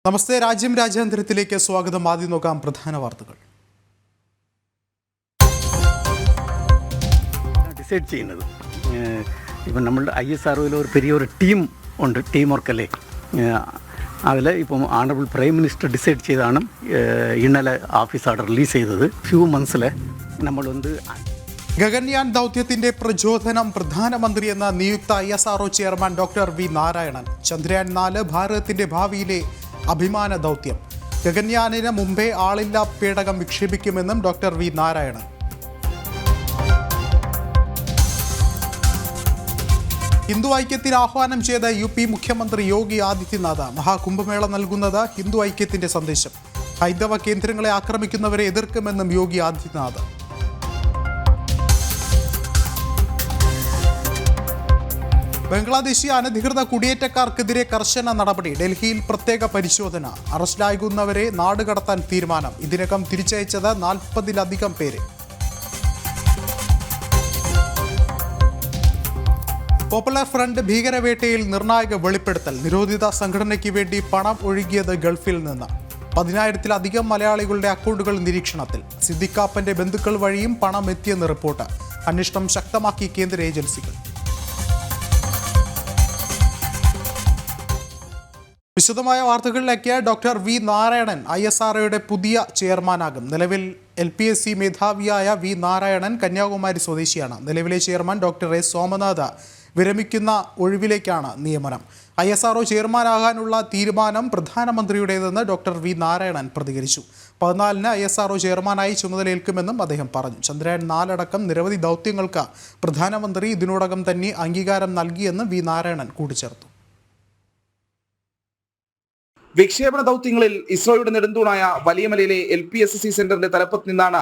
നമസ്തേ. രാജ്യം രാജ്യാന്തരത്തിലേക്ക് സ്വാഗതം. ആദ്യം നോക്കാം പ്രധാന വാർത്തകൾ. ഡിസൈഡ് ചെയ്യുന്നത് ഇപ്പം നമ്മളുടെ ISROയിൽ ഒരു പെരിയൊരു ടീം ഉണ്ട്, ടീം വർക്കല്ലേ. അതിൽ ഇപ്പം ഓണറബിൾ പ്രൈം മിനിസ്റ്റർ ഡിസൈഡ് ചെയ്താണ് ഇന്നലെ ഓഫീസ് ഓർഡർ റിലീസ് ചെയ്തത്. ഫ്യൂ മന്ത്സിൽ നമ്മളൊന്ന് ഗഗൻയാൻ ദൗത്യത്തിന്റെ പ്രചോദനം പ്രധാനമന്ത്രി എന്ന നിയുക്ത ISRO chairman doctor V Narayanan. Chandrayaan 4 ഭാരതത്തിന്റെ ഭാവിയിലെ അഭിമാന ദൗത്യം. ഗഗൻയാനിന് മുമ്പേ ആളില്ലാ പേടകം വിക്ഷേപിക്കുമെന്നും ഡോക്ടർ വി നാരായണൻ. ഹിന്ദു ഐക്യത്തിന് ആഹ്വാനം ചെയ്ത UP മുഖ്യമന്ത്രി യോഗി ആദിത്യനാഥ്. മഹാകുംഭമേള നൽകുന്നത് ഹിന്ദു ഐക്യത്തിന്റെ സന്ദേശം. ഹൈന്ദവ കേന്ദ്രങ്ങളെ ആക്രമിക്കുന്നവരെ എതിർക്കുമെന്നും യോഗി ആദിത്യനാഥ്. ബംഗ്ലാദേശി അനധികൃത കുടിയേറ്റക്കാർക്കെതിരെ കർശന നടപടി. ഡൽഹിയിൽ പ്രത്യേക പരിശോധന. അറസ്റ്റിലാകുന്നവരെ നാടുകടത്താൻ തീരുമാനം. ഇതിനകം തിരിച്ചയച്ചത് 40-ലധികം പേര്. പോപ്പുലർ ഫ്രണ്ട് ഭീകരവേട്ടയിൽ നിർണായക വെളിപ്പെടുത്തൽ. നിരോധിത സംഘടനയ്ക്ക് വേണ്ടി പണം ഒഴുകിയത് ഗൾഫിൽ നിന്ന്. 10,000-ലധികം മലയാളികളുടെ അക്കൗണ്ടുകൾ നിരീക്ഷണത്തിൽ. സിദ്ദിഖാപ്പന്റെ ബന്ധുക്കൾ വഴിയും പണം എത്തിയെന്ന് റിപ്പോർട്ട്. അന്വേഷണം ശക്തമാക്കി കേന്ദ്ര ഏജൻസികൾ. വിശദമായ വാർത്തകളിലേക്ക്. ഡോക്ടർ വി നാരായണൻ ISROയുടെ പുതിയ ചെയർമാനാകും. നിലവിൽ LPSC മേധാവിയായ വി നാരായണൻ കന്യാകുമാരി സ്വദേശിയാണ്. നിലവിലെ ചെയർമാൻ ഡോക്ടർ എസ് സോമനാഥ് വിരമിക്കുന്ന ഒഴിവിലേക്കാണ് നിയമനം. ISRO ചെയർമാനാകാനുള്ള തീരുമാനം പ്രധാനമന്ത്രിയുടേതെന്ന് ഡോക്ടർ വി നാരായണൻ പ്രതികരിച്ചു. 14-ന് ISRO ചെയർമാനായി ചുമതലയേൽക്കുമെന്നും അദ്ദേഹം പറഞ്ഞു. ചന്ദ്രയാൻ 4 അടക്കം നിരവധി ദൗത്യങ്ങൾക്ക് പ്രധാനമന്ത്രി ഇതിനോടകം തന്നെ അംഗീകാരം നൽകിയെന്ന് വി നാരായണൻ കൂട്ടിച്ചേർത്തു. വിക്ഷേപണ ദൗത്യങ്ങളിൽ ഇസ്രോയുടെ നെടുന്തൂണായ വലിയമലയിലെ LPSC സെന്ററിന്റെ തലപ്പത്ത് നിന്നാണ്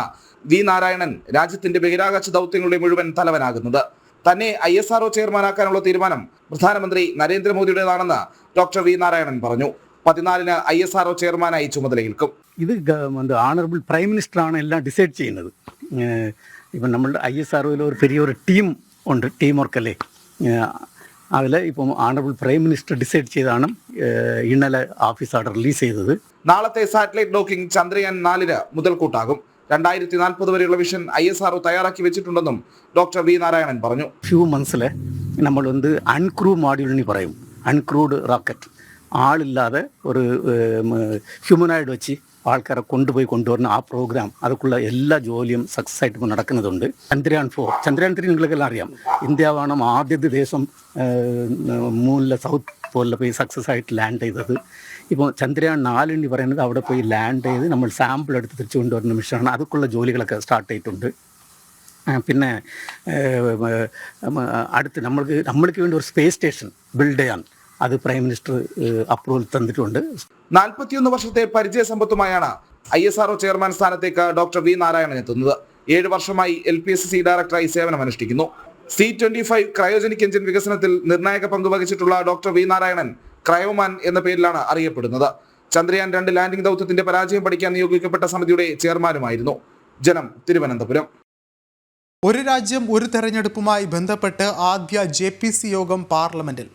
വി നാരായണൻ രാജ്യത്തിന്റെ ബഹിരാകാശ ദൗത്യങ്ങളുടെ മുഴുവൻ തലവനാകുന്നത്. തന്നെ ISRO ചെയർമാനാക്കാനുള്ള തീരുമാനം പ്രധാനമന്ത്രി നരേന്ദ്രമോദിയുടേതാണെന്ന് ഡോക്ടർ വി നാരായണൻ പറഞ്ഞു. 14-ന് ISRO ചെയർമാനായി ചുമതലയേൽക്കും. ഇത് ഓണറബിൾ പ്രൈം മിനിസ്റ്ററാണ് എല്ലാം ഡിസൈഡ് ചെയ്യുന്നത്. ഇപ്പം നമ്മളുടെ ISROയിൽ ഒരു പെരിയൊരു ടീം ഉണ്ട്, ടീം വർക്കല്ലേ. അതിൽ ഇപ്പം ഓണറബിൾ പ്രൈം മിനിസ്റ്റർ ഡിസൈഡ് ചെയ്താണ് ഇന്നലെ ഓഫീസ് ഓർഡർ റിലീസ് ചെയ്തത്. നാളത്തെ സാറ്റലൈറ്റ് ഡോക്കിംഗ് ചന്ദ്രയാൻ 4-ന് മുതൽക്കൂട്ടാകും. 2040 വരെയുള്ള വിഷൻ ISRO തയ്യാറാക്കി വെച്ചിട്ടുണ്ടെന്നും ഡോക്ടർ വി നാരായണൻ പറഞ്ഞു. ഫ്യൂ മന്ത്സിൽ നമ്മളൊന്ന് അൺക്രൂ മോഡ്യൂളിന് പറയും, അൺക്രൂഡ് റോക്കറ്റ്. ആളില്ലാതെ ഒരു ഹ്യൂമനോയിഡ് വെച്ച് ആൾക്കാരെ കൊണ്ടുവരുന്ന ആ പ്രോഗ്രാം, അതൊക്കെയുള്ള എല്ലാ ജോലിയും സക്സസ് ആയിട്ട് ഇപ്പോൾ നടക്കുന്നുണ്ട്. ചന്ദ്രയാൻ 4, ചന്ദ്രയാൻ 3 നിങ്ങൾക്കെല്ലാം അറിയാം. ഇന്ത്യയാണ് ആദ്യത്തെ ദേശം മൂന്നിലെ സൗത്ത് പോലിൽ പോയി സക്സസ് ആയിട്ട് ലാൻഡ് ചെയ്തത്. ഇപ്പോൾ ചന്ദ്രയാൻ 4 പറയുന്നത് അവിടെ പോയി ലാൻഡ് ചെയ്ത് നമ്മൾ സാമ്പിൾ എടുത്ത് തിരിച്ചു കൊണ്ടുവരുന്ന മിഷനാണ്. അതൊക്കെയുള്ള ജോലികളൊക്കെ സ്റ്റാർട്ട് ചെയ്തിട്ടുണ്ട്. പിന്നെ അടുത്ത് നമ്മൾക്ക് വേണ്ടി ഒരു സ്പേസ് സ്റ്റേഷൻ ബിൽഡ് ചെയ്യാൻ അത് പ്രൈം മിനിസ്റ്റർ അപ്രൂവൽ തന്നിട്ടുണ്ട്. 41 വർഷത്തെ പരിചയ സമ്പത്തുമായാണ് ISRO ചെയർമാൻ സ്ഥാനത്തേക്ക് ഡോക്ടർ വി നാരായണൻ എത്തുന്നത്. 7 വർഷമായി LPSC ഡയറക്ടറായി സേവനമനുഷ്ഠിക്കുന്നു. C-25 ക്രയോജനിക് എഞ്ചിൻ വികസനത്തിൽ നിർണായക പങ്ക് വഹിച്ചിട്ടുള്ള ഡോക്ടർ വി നാരായണൻ ക്രയോമാൻ എന്ന പേരിലാണ് അറിയപ്പെടുന്നത്. ചന്ദ്രയാൻ 2 ലാൻഡിംഗ് ദൗത്യത്തിന്റെ പരാജയം പഠിക്കാൻ നിയോഗിക്കപ്പെട്ട സമിതിയുടെ ചെയർമാനുമായിരുന്നു. ജനം, തിരുവനന്തപുരം. ഒരു രാജ്യം ഒരു തെരഞ്ഞെടുപ്പുമായി ബന്ധപ്പെട്ട് ആദ്യ JPC യോഗം പാർലമെന്റിൽ.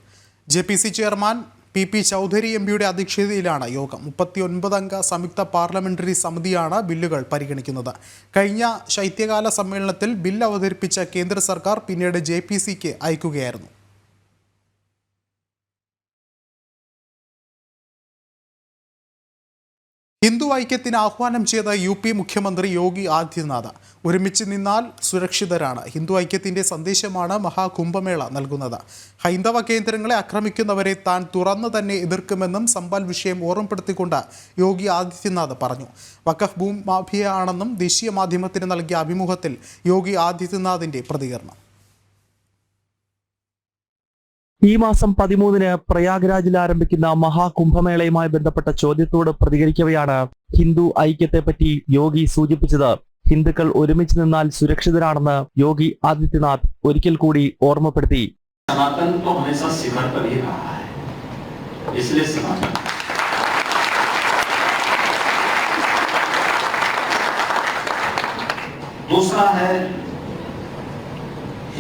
JPC ചെയർമാൻ PP ചൗധരി MPയുടെ അധ്യക്ഷതയിലാണ് യോഗം. 39 അംഗ സംയുക്ത പാർലമെന്ററി സമിതിയാണ് ബില്ലുകൾ പരിഗണിക്കുന്നത്. കഴിഞ്ഞ ശൈത്യകാല സമ്മേളനത്തിൽ ബിൽ അവതരിപ്പിച്ച കേന്ദ്ര സർക്കാർ പിന്നീട് JPCക്ക് അയക്കുകയായിരുന്നു. ഹിന്ദു ഐക്യത്തിന് ആഹ്വാനം ചെയ്ത UP മുഖ്യമന്ത്രി യോഗി ആദിത്യനാഥ്. ഒരുമിച്ച് നിന്നാൽ സുരക്ഷിതരാണ്. ഹിന്ദു ഐക്യത്തിന്റെ സന്ദേശമാണ് മഹാകുംഭമേള നൽകുന്നത്. ഹൈന്ദവ കേന്ദ്രങ്ങളെ ആക്രമിക്കുന്നവരെ താൻ തുറന്നു തന്നെ എതിർക്കുമെന്നും സമ്പൽ വിഷയം ഓർമ്മപ്പെടുത്തിക്കൊണ്ട് യോഗി ആദിത്യനാഥ് പറഞ്ഞു. വഖഫ് ഭൂമി മാഫിയയാണെന്നും ദേശീയ മാധ്യമത്തിന് നൽകിയ അഭിമുഖത്തിൽ യോഗി ആദിത്യനാഥിന്റെ പ്രതികരണം. ഈ മാസം 13-ന് പ്രയാഗ്രാജിൽ ആരംഭിക്കുന്ന മഹാകുംഭമേളയുമായി ബന്ധപ്പെട്ട ചോദ്യത്തോട് പ്രതികരിക്കവെയാണ് ഹിന്ദു ഐക്യത്തെപ്പറ്റി യോഗി സൂചിപ്പിച്ചത്. ഹിന്ദുക്കൾ ഒരുമിച്ച് നിന്നാൽ സുരക്ഷിതരാണെന്ന് യോഗി ആദിത്യനാഥ് ഒരിക്കൽ കൂടി ഓർമ്മപ്പെടുത്തി.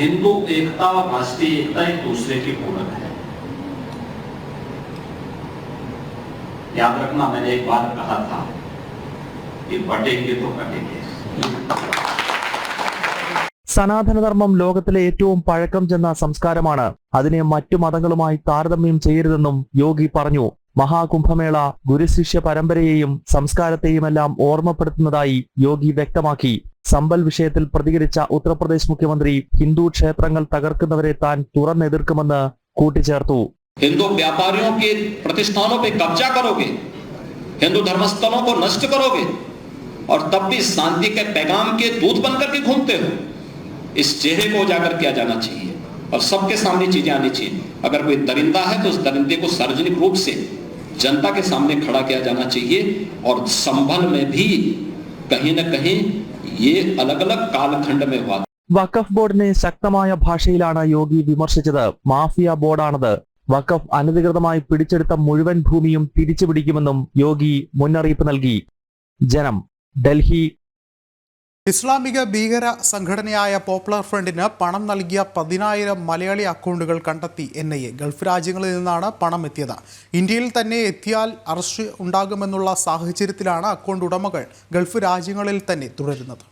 हिंदू एकता और राष्ट्रीय एकता एक दूसरे की पूरक है। याद रखना, मैंने एक बात कहा था कि बटेंगे तो कटेंगे। സനാതനധർമ്മം ലോകത്തിലെ ഏറ്റവും പഴക്കം ചെന്ന സംസ്കാരമാണ്. അതിനെ മറ്റു മതങ്ങളുമായി താരതമ്യം ചെയ്യരുതെന്നും യോഗി പറഞ്ഞു. മഹാകുംഭമേള ഗുരുശിഷ്യ പരമ്പരയെയും സംസ്കാരത്തെയുമെല്ലാം ഓർമ്മപ്പെടുത്തുന്നതായി യോഗി വ്യക്തമാക്കി. സമ്പൽ വിഷയത്തിൽ പ്രതികരിച്ച ഉത്തർപ്രദേശ് മുഖ്യമന്ത്രി ഹിന്ദു ക്ഷേത്രങ്ങൾ തകർക്കുന്നവരെ താൻ തുറന്നെതിർക്കുമെന്ന് കൂട്ടിച്ചേർത്തു. हिंदू व्यापारियों के प्रतिष्ठानों पे कब्जा करोगे, हिंदू धर्मस्थलों को नष्ट करोगे और तब भी शांति के पैगाम के दूत बनकर के घूमते हो। इस चेहरे को उजागर किया जाना चाहिए और सबके सामने चीजें आनी चाहिए। अगर कोई दरिंदा है तो उस दरिंदे को सार्वजनिक रूप से जनता के सामने खड़ा किया जाना चाहिए। और संभल में भी कहीं न कहीं ये अलग अलग कालखंड में हुआ। വഖഫ് ബോർഡിനെ ശക്തമായ ഭാഷയിലാണ് യോഗി വിമർശിച്ചത്. മാഫിയ ബോർഡാണത്. വഖഫ് അനധികൃതമായി പിടിച്ചെടുത്ത മുഴുവൻ ഭൂമിയും തിരിച്ചുപിടിക്കുമെന്നും യോഗി മുന്നറിയിപ്പ് നൽകി. ജനം, ഡൽഹി. ഇസ്ലാമിക ഭീകര സംഘടനയായ പോപ്പുലർ ഫ്രണ്ടിന് പണം നൽകിയ 10,000 മലയാളി അക്കൗണ്ടുകൾ കണ്ടെത്തി NIA. ഗൾഫ് രാജ്യങ്ങളിൽ നിന്നാണ് പണം എത്തിയത്. ഇന്ത്യയിൽ തന്നെ എത്തിയാൽ അറസ്റ്റ് ഉണ്ടാകുമെന്നുള്ള സാഹചര്യത്തിലാണ് അക്കൗണ്ട് ഉടമകൾ ഗൾഫ് രാജ്യങ്ങളിൽ തന്നെ തുടരുന്നത്.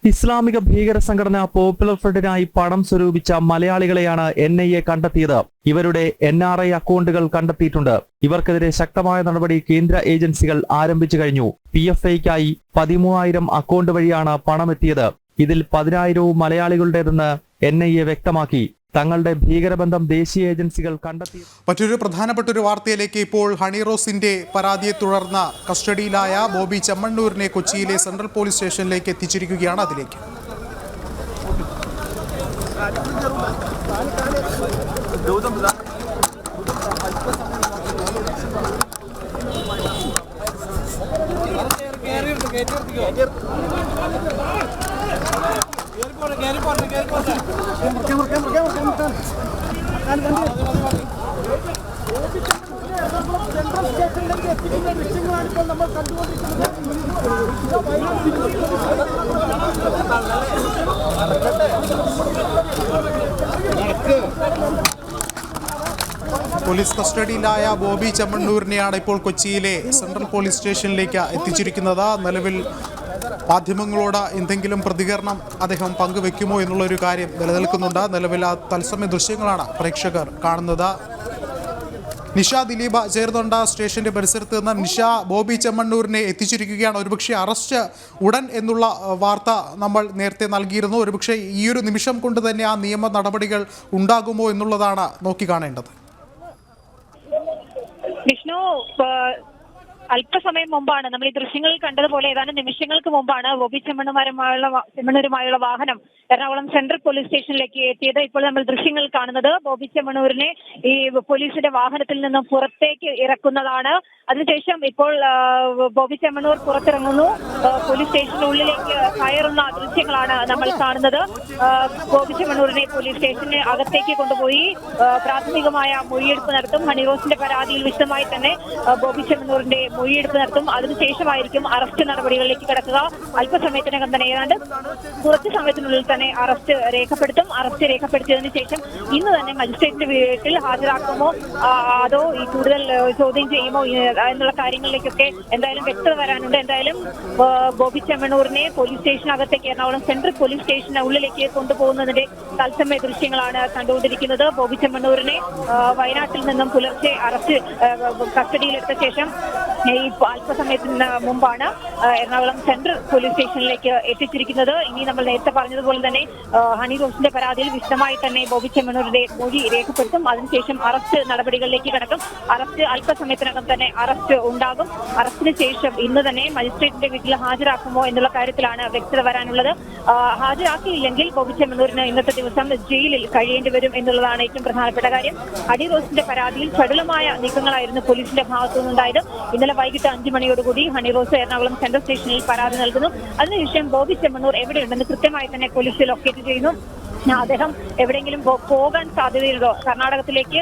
ഇസ്ലാമിക ഭീകര സംഘടന പോപ്പുലർ ഫ്രണ്ടിനായി പണം സ്വരൂപിച്ച മലയാളികളെയാണ് NIA കണ്ടെത്തിയത്. ഇവരുടെ NRI അക്കൗണ്ടുകൾ കണ്ടെത്തിയിട്ടുണ്ട്. ഇവർക്കെതിരെ ശക്തമായ നടപടി കേന്ദ്ര ഏജൻസികൾ ആരംഭിച്ചു കഴിഞ്ഞു. PFIക്കായി 13,000 അക്കൗണ്ട് വഴിയാണ് പണമെത്തിയത്. ഇതിൽ 10,000 മലയാളികളുടേതെന്ന് NIA വ്യക്തമാക്കി. തങ്ങളുടെ ഭീകരബന്ധം ദേശീയ ഏജൻസികൾ കണ്ടെത്തി. മറ്റൊരു പ്രധാനപ്പെട്ട ഒരു വാർത്തയിലേക്ക്. ഇപ്പോൾ ഹണി റോസിന്റെ പരാതിയെ തുടർന്ന് കസ്റ്റഡിയിലായ ബോബി ചെമ്മണ്ണൂരിനെ കൊച്ചിയിലെ സെൻട്രൽ പോലീസ് സ്റ്റേഷനിലേക്ക് എത്തിച്ചിരിക്കുകയാണ്. അതിലേക്ക് പോലീസ് കസ്റ്റഡിയിലായ ബോബി ചെമ്മണ്ണൂരിനെയാണ് ഇപ്പോൾ കൊച്ചിയിലെ സെൻട്രൽ പോലീസ് സ്റ്റേഷനിലേക്ക് എത്തിച്ചിരിക്കുന്നത്. നിലവിൽ മാധ്യമങ്ങളോട് എന്തെങ്കിലും പ്രതികരണം അദ്ദേഹം പങ്കുവെക്കുമോ എന്നുള്ളൊരു കാര്യം നിലനിൽക്കുന്നുണ്ട്. നിലവിൽ ആ തത്സമയ ദൃശ്യങ്ങളാണ് പ്രേക്ഷകർ കാണുന്നത്. നിഷ ദിലീപ് ചേർന്നുണ്ട് സ്റ്റേഷന്റെ പരിസരത്ത് നിന്ന്. നിഷ, ബോബി ചെമ്മണ്ണൂരിനെ എത്തിച്ചിരിക്കുകയാണ്. ഒരുപക്ഷെ അറസ്റ്റ് ഉടൻ എന്നുള്ള വാർത്ത നമ്മൾ നേരത്തെ നൽകിയിരുന്നു. ഒരുപക്ഷെ ഈ ഒരു നിമിഷം കൊണ്ട് തന്നെ ആ നിയമ നടപടികൾ ഉണ്ടാകുമോ എന്നുള്ളതാണ് നോക്കിക്കാണേണ്ടത്. വിഷ്ണു, അല്പസമയം മുമ്പാണ് നമ്മൾ ഈ ദൃശ്യങ്ങളിൽ കണ്ടതുപോലെ ഏതാനും നിമിഷങ്ങൾക്ക് മുമ്പാണ് ബോബി ചെമ്മണ്ണൂരുമായുള്ള വാഹനം എറണാകുളം സെൻട്രൽ പോലീസ് സ്റ്റേഷനിലേക്ക് എത്തിയത്. ഇപ്പോൾ നമ്മൾ ദൃശ്യങ്ങൾ കാണുന്നത് ബോബി ചെമ്മണ്ണൂരിനെ ഈ പോലീസിന്റെ വാഹനത്തിൽ നിന്നും പുറത്തേക്ക് ഇറക്കുന്നതാണ്. അതിനുശേഷം ഇപ്പോൾ ബോബി ചെമ്മണ്ണൂർ പുറത്തിറങ്ങുന്നു. പോലീസ് സ്റ്റേഷനുള്ളിലേക്ക് കയറുന്ന ദൃശ്യങ്ങളാണ് നമ്മൾ കാണുന്നത്. ബോബി ചെമ്മണ്ണൂരിനെ പോലീസ് സ്റ്റേഷന് അകത്തേക്ക് കൊണ്ടുപോയി പ്രാഥമികമായ മൊഴിയെടുപ്പ് നടത്തും. ഹണി റോസിന്റെ പരാതിയിൽ വിശദമായി തന്നെ ബോബി ചെമ്മണ്ണൂരിന്റെ മൊഴിയെടുപ്പ് നടത്തും. അതിനുശേഷമായിരിക്കും അറസ്റ്റ് നടപടികളിലേക്ക് കിടക്കുക. അല്പസമയത്തിനകം തന്നെ ഏതാണ്ട് കുറച്ച് സമയത്തിനുള്ളിൽ തന്നെ അറസ്റ്റ് രേഖപ്പെടുത്തും. അറസ്റ്റ് രേഖപ്പെടുത്തിയതിനു ശേഷം ഇന്ന് തന്നെ മജിസ്ട്രേറ്റിന്റെ വീട്ടിൽ ഹാജരാക്കുമോ അതോ ഈ കൂടുതൽ ചോദ്യം ചെയ്യുമോ എന്നുള്ള കാര്യങ്ങളിലേക്കൊക്കെ എന്തായാലും വ്യക്തത വരാനുണ്ട്. എന്തായാലും ബോബി ചെമ്മണ്ണൂരിനെ പോലീസ് സ്റ്റേഷനകത്തേക്ക് എറണാകുളം സെൻട്രൽ പോലീസ് സ്റ്റേഷന് ഉള്ളിലേക്ക് കൊണ്ടുപോകുന്നതിന്റെ തത്സമയ ദൃശ്യങ്ങളാണ് കണ്ടുകൊണ്ടിരിക്കുന്നത്. ബോബി ചെമ്മണ്ണൂരിനെ വയനാട്ടിൽ നിന്നും പുലർച്ചെ അറസ്റ്റ് കസ്റ്റഡിയിലെടുത്ത ശേഷം ഈ അല്പസമയത്തിന് മുമ്പാണ് എറണാകുളം സെൻട്രൽ പോലീസ് സ്റ്റേഷനിലേക്ക് എത്തിച്ചിരിക്കുന്നത്. ഇനി നമ്മൾ നേരത്തെ പറഞ്ഞതുപോലെ തന്നെ ഹണി റോസിന്റെ പരാതിയിൽ വിശദമായി തന്നെ ബോബി ചെമ്മണ്ണൂരിന്റെ മൊഴി രേഖപ്പെടുത്തും. അതിനുശേഷം അറസ്റ്റ് നടപടികളിലേക്ക് കടക്കും. അറസ്റ്റ് അല്പസമയത്തിനകം തന്നെ അറസ്റ്റ് ഉണ്ടാകും. അറസ്റ്റിന് ശേഷം ഇന്ന് തന്നെ മജിസ്ട്രേറ്റിന്റെ വീട്ടിൽ ഹാജരാക്കുമോ എന്നുള്ള കാര്യത്തിലാണ് വ്യക്തത വരാനുള്ളത്. ഹാജരാക്കിയില്ലെങ്കിൽ ബോബി ചെമ്മണ്ണൂരിന് ഇന്നത്തെ ദിവസം ജയിലിൽ കഴിയേണ്ടി വരും എന്നുള്ളതാണ് ഏറ്റവും പ്രധാനപ്പെട്ട കാര്യം. ഹണി റോസിന്റെ പരാതിയിൽ ചടുലമായ നീക്കങ്ങളായിരുന്നു പോലീസിന്റെ ഭാഗത്തുനിന്നുണ്ടായത്. ഇന്നലെ വൈകിട്ട് 5 മണിയോടുകൂടി ഹണി റോസ് എറണാകുളം സെൻട്രൽ സ്റ്റേഷനിൽ പരാതി നൽകുന്നു. അതിനുശേഷം ബോബി ചെമ്മണ്ണൂർ എവിടെയുണ്ടെന്ന് കൃത്യമായി തന്നെ പോലീസ് ലൊക്കേറ്റ് ചെയ്യുന്നു. അദ്ദേഹം എവിടെയെങ്കിലും പോകാൻ സാധ്യതയുണ്ടോ, കർണാടകത്തിലേക്ക്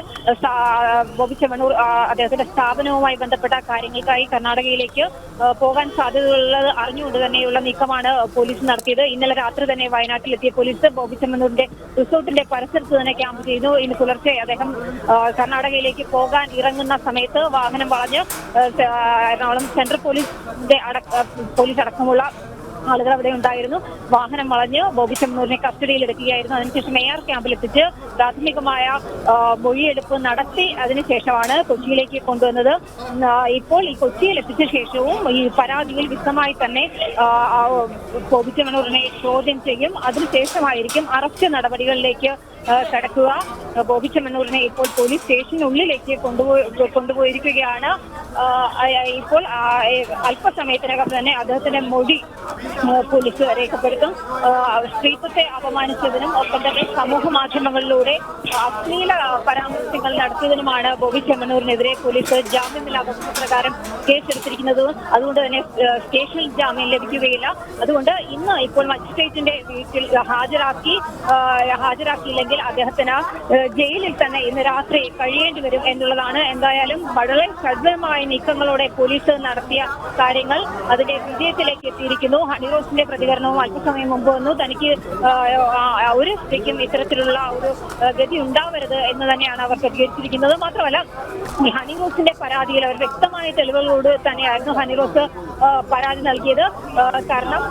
ബോബി ചെമ്മണ്ണൂർ അദ്ദേഹത്തിന്റെ സ്ഥാപനവുമായി ബന്ധപ്പെട്ട കാര്യങ്ങൾക്കായി കർണാടകയിലേക്ക് പോകാൻ സാധ്യതയുള്ളത് അറിഞ്ഞുകൊണ്ട് തന്നെയുള്ള നീക്കമാണ് പോലീസ് നടത്തിയത്. ഇന്നലെ രാത്രി തന്നെ വയനാട്ടിലെത്തിയ പോലീസ് ബോബി ചെമ്മണ്ണൂരിന്റെ റിസോർട്ടിന്റെ പരിസരത്ത് തന്നെ ക്യാമ്പ് ചെയ്തു. ഇന്ന് പുലർച്ചെ അദ്ദേഹം കർണാടകയിലേക്ക് പോകാൻ ഇറങ്ങുന്ന സമയത്ത് വാഹനം വളഞ്ഞ് എറണാകുളം സെൻട്രൽ പോലീസ് അടക്കമുള്ള ആളുകൾ അവിടെ ഉണ്ടായിരുന്നു. വാഹനം വളഞ്ഞ് ബോബി ചെമ്മണ്ണൂരിനെ കസ്റ്റഡിയിൽ എടുക്കുകയായിരുന്നു. അതിനുശേഷം AR ക്യാമ്പിൽ എത്തിച്ച് പ്രാഥമികമായ മൊഴിയെടുപ്പ് നടത്തി അതിനുശേഷമാണ് കൊച്ചിയിലേക്ക് കൊണ്ടുവന്നത്. ഇപ്പോൾ ഈ കൊച്ചിയിൽ എത്തിച്ച ശേഷവും ഈ പരാതിയിൽ വിശദമായി തന്നെ ബോബി ചെമ്മണ്ണൂരിനെ ചോദ്യം ചെയ്യും. അതിനുശേഷമായിരിക്കും അറസ്റ്റ് നടപടികളിലേക്ക് കടക്കുക. ബോബി ചെമ്മണ്ണൂരിനെ ഇപ്പോൾ പോലീസ് സ്റ്റേഷനുള്ളിലേക്ക് കൊണ്ടുപോയിരിക്കുകയാണ്. ഇപ്പോൾ അല്പസമയത്തിനകം തന്നെ അദ്ദേഹത്തിന്റെ മൊഴി പോലീസ് രേഖപ്പെടുത്തും. സ്ത്രീത്വത്തെ അപമാനിച്ചതിനും ഒപ്പം തന്നെ സമൂഹ മാധ്യമങ്ങളിലൂടെ അശ്ലീല പരാമർശങ്ങൾ നടത്തിയതിനുമാണ് ബോബി ചെമ്മണ്ണൂരിനെതിരെ പോലീസ് ജാമ്യമില്ലാ വകുപ്പ് പ്രകാരം കേസെടുത്തിരിക്കുന്നത്. അതുകൊണ്ട് തന്നെ സ്റ്റേഷനിൽ ജാമ്യം ലഭിക്കുകയില്ല. അതുകൊണ്ട് ഇന്ന് ഇപ്പോൾ മജിസ്ട്രേറ്റിന്റെ വീട്ടിൽ ഹാജരാക്കിയില്ലെങ്കിൽ അദ്ദേഹത്തിന് ജയിലിൽ തന്നെ ഇന്ന് രാത്രി കഴിയേണ്ടി വരും എന്നുള്ളതാണ്. എന്തായാലും വളരെ ശക്തമായ നീക്കങ്ങളോടെ പോലീസ് നടത്തിയ കാര്യങ്ങൾ അതിന്റെ വിജയത്തിലേക്ക് എത്തിയിരിക്കുന്നു. ഹണിറോസിന്റെ പ്രതികരണവും അല്പസമയം മുമ്പ് വന്നു. തനിക്ക് ഒരു സ്ത്രീക്കും ഇത്തരത്തിലുള്ള ഒരു ഗതി ഉണ്ടാവരുത് എന്ന് തന്നെയാണ് അവർ പ്രതികരിച്ചിരിക്കുന്നത്. മാത്രമല്ല ഈ ഹണിറോസിന്റെ പരാതിയിൽ അവർ വ്യക്തമായ തെളിവുകളോട് തന്നെയായിരുന്നു ഹണിറോസ് പരാതി നൽകിയത്. കാരണം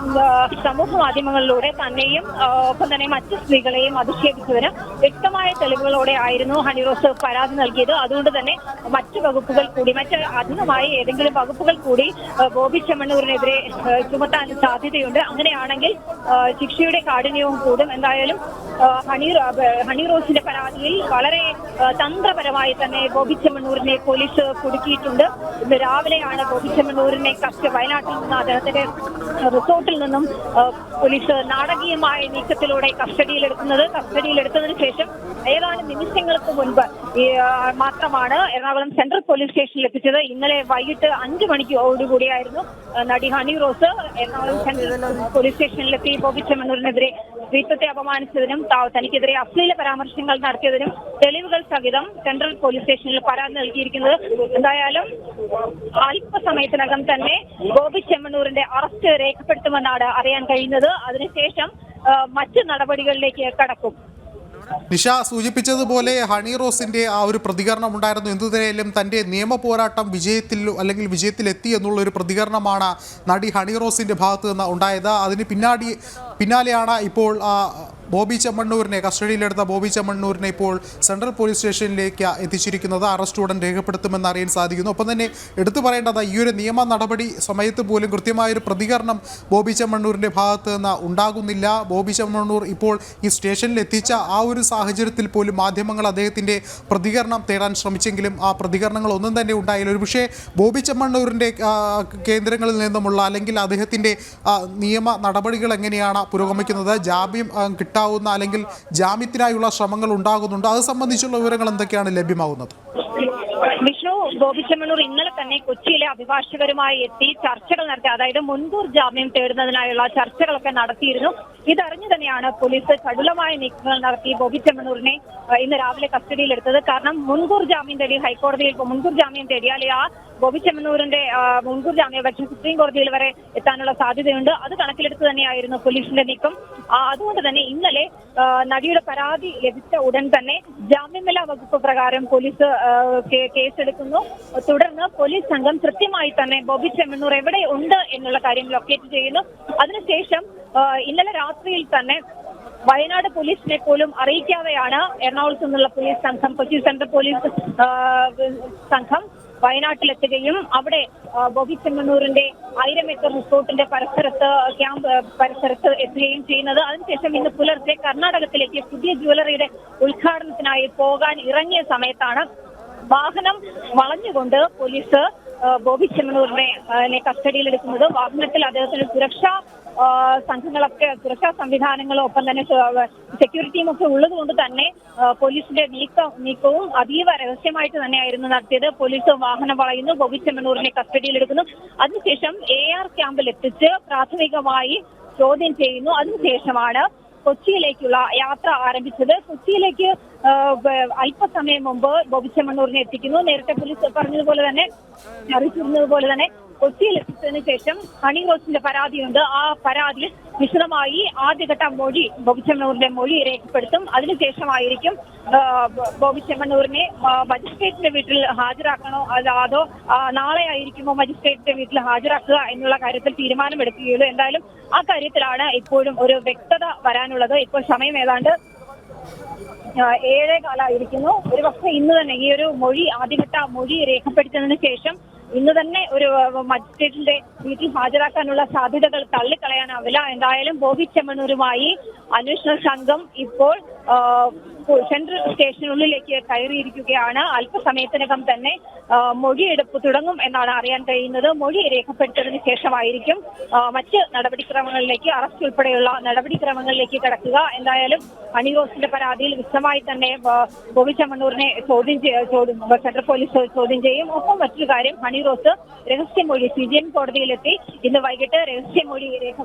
സമൂഹ മാധ്യമങ്ങളിലൂടെ തന്നെയും ഒപ്പം തന്നെ മറ്റു സ്ത്രീകളെയും അധിക്ഷേപിച്ചതിന് വ്യക്തമായ തെളിവുകളോടെ ആയിരുന്നു ഹണിറോസ് പരാതി നൽകിയത്. അതുകൊണ്ട് തന്നെ മറ്റു വകുപ്പുകൾ കൂടി അധികമായി ഏതെങ്കിലും വകുപ്പുകൾ കൂടി ബോബി ചെമ്മണ്ണൂരിനെതിരെ ചുമത്താൻ സാധ്യതയുണ്ട്. അങ്ങനെയാണെങ്കിൽ ശിക്ഷയുടെ കാഠിന്യവും കൂടും. എന്തായാലും ഹണിറോസിന്റെ പരാതിയിൽ വളരെ തന്ത്രപരമായി തന്നെ ബോബി ചെമ്മണ്ണൂരിനെ പോലീസ് കുടുക്കിയിട്ടുണ്ട്. ഇന്ന് രാവിലെയാണ് ബോബി ചെമ്മണ്ണൂരിനെ വയനാട്ടിൽ നിന്ന് അദ്ദേഹത്തിന്റെ റിസോർട്ടിൽ നിന്നും പോലീസ് നാടകീയമായ നീക്കത്തിലൂടെ കസ്റ്റഡിയിലെടുത്തതിനു ശേഷം ഏതാനും നിമിഷങ്ങൾക്ക് മുൻപ് മാത്രമാണ് എറണാകുളം സെൻട്രൽ പോലീസ് സ്റ്റേഷനിൽ എത്തിച്ചത്. ഇന്നലെ വൈകിട്ട് 5 മണിക്കോടുകൂടിയായിരുന്നു നടി ഹണിറോസ് എറണാകുളം സെൻട്രൽ പോലീസ് സ്റ്റേഷനിലെത്തി ബോബി ചെമ്മണ്ണൂരിനെതിരെ സ്ത്രീത്വത്തെ അപമാനിച്ചതിനും തനിക്കെതിരെ അശ്ലീല പരാമർശങ്ങൾ നടത്തിയതിനും തെളിവുകൾ സഹിതം സെൻട്രൽ പോലീസ് സ്റ്റേഷനിൽ പരാതി നൽകിയിരിക്കുന്നത്. എന്തായാലും അല്പസമയത്തിനകം തന്നെ ബോബി ചെമ്മണ്ണൂരിന്റെ അറസ്റ്റ് രേഖപ്പെടുത്തുമെന്നാണ് അറിയാൻ കഴിയുന്നത്. അതിനുശേഷം മറ്റ് നടപടികളിലേക്ക് കടക്കും. നിഷ സൂചിപ്പിച്ചതുപോലെ ഹണിറോസിന്റെ ആ ഒരു പ്രതികരണം ഉണ്ടായിരുന്നു. എന്തുതന്നെയായാലും തൻ്റെ നിയമ പോരാട്ടം വിജയത്തിലെത്തി എന്നുള്ള ഒരു പ്രതികരണമാണ് നടി ഹണിറോസിന്റെ ഭാഗത്ത് നിന്ന് ഉണ്ടായത്. അതിന് പിന്നാലെയാണ് ഇപ്പോൾ ബോബി ചെമ്മണ്ണൂരിനെ കസ്റ്റഡിയിലെടുത്ത ബോബി ചെമ്മണ്ണൂരിനെ ഇപ്പോൾ സെൻട്രൽ പോലീസ് സ്റ്റേഷനിലേക്ക് എത്തിച്ചിരിക്കുന്നത്. അറസ്റ്റ് ഉടൻ രേഖപ്പെടുത്തുമെന്ന് അറിയാൻ സാധിക്കുന്നു. ഒപ്പം തന്നെ എടുത്തു പറയേണ്ടത് ഈ ഒരു നിയമ നടപടി സമയത്ത് പോലും കൃത്യമായൊരു പ്രതികരണം ബോബി ചെമ്മണ്ണൂരിൻ്റെ ഭാഗത്ത് നിന്ന് ഉണ്ടാകുന്നില്ല. ബോബി ചെമ്മണ്ണൂർ ഇപ്പോൾ ഈ സ്റ്റേഷനിൽ എത്തിച്ച ആ ഒരു സാഹചര്യത്തിൽ പോലും മാധ്യമങ്ങൾ അദ്ദേഹത്തിൻ്റെ പ്രതികരണം തേടാൻ ശ്രമിച്ചെങ്കിലും ആ പ്രതികരണങ്ങൾ ഒന്നും തന്നെ ഉണ്ടായില്ല. ഒരുപക്ഷേ ബോബി ചെമ്മണ്ണൂരിൻ്റെ കേന്ദ്രങ്ങളിൽ നിന്നുമുള്ള അല്ലെങ്കിൽ അദ്ദേഹത്തിൻ്റെ നിയമ നടപടികൾ എങ്ങനെയാണ് പുരോഗമിക്കുന്നത്, ജാമ്യം കിട്ടാവുന്ന അല്ലെങ്കിൽ ജാമ്യത്തിനായുള്ള ശ്രമങ്ങൾ ഉണ്ടാകുന്നുണ്ട്, അത് സംബന്ധിച്ചുള്ള വിവരങ്ങൾ എന്തൊക്കെയാണ് ലഭ്യമാകുന്നത്? വിഷ്ണു, ബോബി ചെമ്മണ്ണൂർ ഇന്നലെ തന്നെ കൊച്ചിയിലെ അഭിഭാഷകരുമായി എത്തി ചർച്ചകൾ നടത്തി. അതായത് മുൻകൂർ ജാമ്യം തേടുന്നതിനായുള്ള ചർച്ചകളൊക്കെ നടത്തിയിരുന്നു. ഇതറിഞ്ഞു തന്നെയാണ് പോലീസ് കഠിനമായ നീക്കങ്ങൾ നടത്തി ബോബി ചെമ്മണ്ണൂരിനെ ഇന്ന് രാവിലെ കസ്റ്റഡിയിലെടുത്തത്. കാരണം മുൻകൂർ ജാമ്യം തേടി ഹൈക്കോടതിയിൽ മുൻകൂർ ജാമ്യം തേടിയാൽ ആ ബോബി ചെമ്മണ്ണൂരിന്റെ മുൻകൂർ ജാമ്യാപേക്ഷ സുപ്രീം കോടതിയിൽ വരെ എത്താനുള്ള സാധ്യതയുണ്ട്. അത് കണക്കിലെടുത്ത് തന്നെയായിരുന്നു പോലീസിന്റെ നീക്കം. അതുകൊണ്ട് തന്നെ ഇന്നലെ നടിയുടെ പരാതി ലഭിച്ച ഉടൻ തന്നെ ജാമ്യമില്ലാ വകുപ്പ് പ്രകാരം പോലീസ് കേസെടുക്കുന്നു. തുടർന്ന് പോലീസ് സംഘം കൃത്യമായി തന്നെ ബോബി ചെമ്മണ്ണൂർ എവിടെ ഉണ്ട് എന്നുള്ള കാര്യം ലൊക്കേറ്റ് ചെയ്യുന്നു. അതിനുശേഷം ഇന്നലെ രാത്രിയിൽ തന്നെ വയനാട് പോലീസിനെ പോലും അറിയിക്കാതെയാണ് എറണാകുളത്ത് നിന്നുള്ള പോലീസ് സംഘം, കൊച്ചി സെൻട്രൽ പോലീസ് സംഘം വയനാട്ടിലെത്തുകയും അവിടെ ബോബി ചെമ്മണ്ണൂരിന്റെ 1000 ഏക്കർ റിസോർട്ടിന്റെ ക്യാമ്പ് പരിസരത്ത് എത്തുകയും ചെയ്യുന്നത്. അതിനുശേഷം ഇന്ന് പുലർച്ചെ കർണാടകത്തിലേക്ക് പുതിയ ജ്വല്ലറിയുടെ ഉദ്ഘാടനത്തിനായി പോകാൻ ഇറങ്ങിയ സമയത്താണ് വാഹനം വളഞ്ഞുകൊണ്ട് പോലീസ് ബോബി ചെമ്മണ്ണൂരിനെ കസ്റ്റഡിയിലെടുക്കുന്നത്. വാഹനത്തിൽ അദ്ദേഹത്തിന് സുരക്ഷാ സംവിധാനങ്ങളും ഒപ്പം തന്നെ സെക്യൂരിറ്റിയും ഒക്കെ ഉള്ളത് കൊണ്ട് തന്നെ പോലീസിന്റെ നീക്കവും അതീവ രഹസ്യമായിട്ട് തന്നെയായിരുന്നു നടത്തിയത്. പോലീസ് വാഹനം വളയുന്നു, ബോബി ചെമ്മണ്ണൂരിനെ കസ്റ്റഡിയിലെടുക്കുന്നു. അതിനുശേഷം AR ക്യാമ്പിൽ എത്തിച്ച് പ്രാഥമികമായി ചോദ്യം ചെയ്യുന്നു. അതിനുശേഷമാണ് കൊച്ചിയിലേക്കുള്ള യാത്ര ആരംഭിച്ചത്. കൊച്ചിയിലേക്ക് അല്പസമയം മുമ്പ് ബോബി ചെമ്മണ്ണൂരിനെ എത്തിക്കുന്നു. നേരത്തെ പോലീസ് പറഞ്ഞതുപോലെ തന്നെ അറിയിച്ചിരുന്നതുപോലെ തന്നെ കൊച്ചിയിൽ എത്തിച്ചതിനു ശേഷം ഹണി റോസിന്റെ പരാതിയുണ്ട്. ആ പരാതിയിൽ വിശദമായി ആദ്യഘട്ട മൊഴി ബോബി ചെമ്മണ്ണൂരിന്റെ മൊഴി രേഖപ്പെടുത്തും. അതിനുശേഷമായിരിക്കും ബോബി ചെമ്മണ്ണൂരിനെ മജിസ്ട്രേറ്റിന്റെ വീട്ടിൽ ഹാജരാക്കണോ അതോ നാളെ ആയിരിക്കുമോ മജിസ്ട്രേറ്റിന്റെ വീട്ടിൽ ഹാജരാക്കുക എന്നുള്ള കാര്യത്തിൽ തീരുമാനമെടുക്കുകയുള്ളൂ. എന്തായാലും ആ കാര്യത്തിലാണ് ഇപ്പോഴും ഒരു വ്യക്തത വരാനുള്ളത്. ഇപ്പോൾ സമയം ഏതാണ്ട് 7:15 ഒരു പക്ഷേ ഇന്ന് തന്നെ ഈ ഒരു മൊഴി ആദ്യഘട്ട മൊഴി രേഖപ്പെടുത്തിയതിനു ശേഷം ഇന്ന് തന്നെ ഒരു മജിസ്ട്രേറ്റിന്റെ വീട്ടിൽ ഹാജരാക്കാനുള്ള സാധ്യതകൾ തള്ളിക്കളയാനാവില്ല. എന്തായാലും ബോബി ചെമ്മണ്ണൂരുമായി അന്വേഷണ സംഘം ഇപ്പോൾ സെൻട്രൽ സ്റ്റേഷനുള്ളിലേക്ക് കയറിയിരിക്കുകയാണ്. അല്പസമയത്തിനകം തന്നെ മൊഴിയെടുപ്പ് തുടങ്ങും എന്നാണ് അറിയാൻ കഴിയുന്നത്. മൊഴി രേഖപ്പെടുത്തിയതിനു ശേഷമായിരിക്കും മറ്റ് നടപടിക്രമങ്ങളിലേക്ക്, അറസ്റ്റ് ഉൾപ്പെടെയുള്ള നടപടിക്രമങ്ങളിലേക്ക് കടക്കുക. എന്തായാലും ഹണി റോസിന്റെ പരാതിയിൽ വിശദമായി തന്നെ ബോബി ചെമ്മണ്ണൂരിനെ സെൻട്രൽ പോലീസ് ചോദ്യം ചെയ്യും. ഒപ്പം മറ്റൊരു കാര്യം, ഹണി റോസ് രഹസ്യമൊഴി CJN കോടതിയിലെത്തി ഇന്ന് വൈകിട്ട് രഹസ്യമൊഴി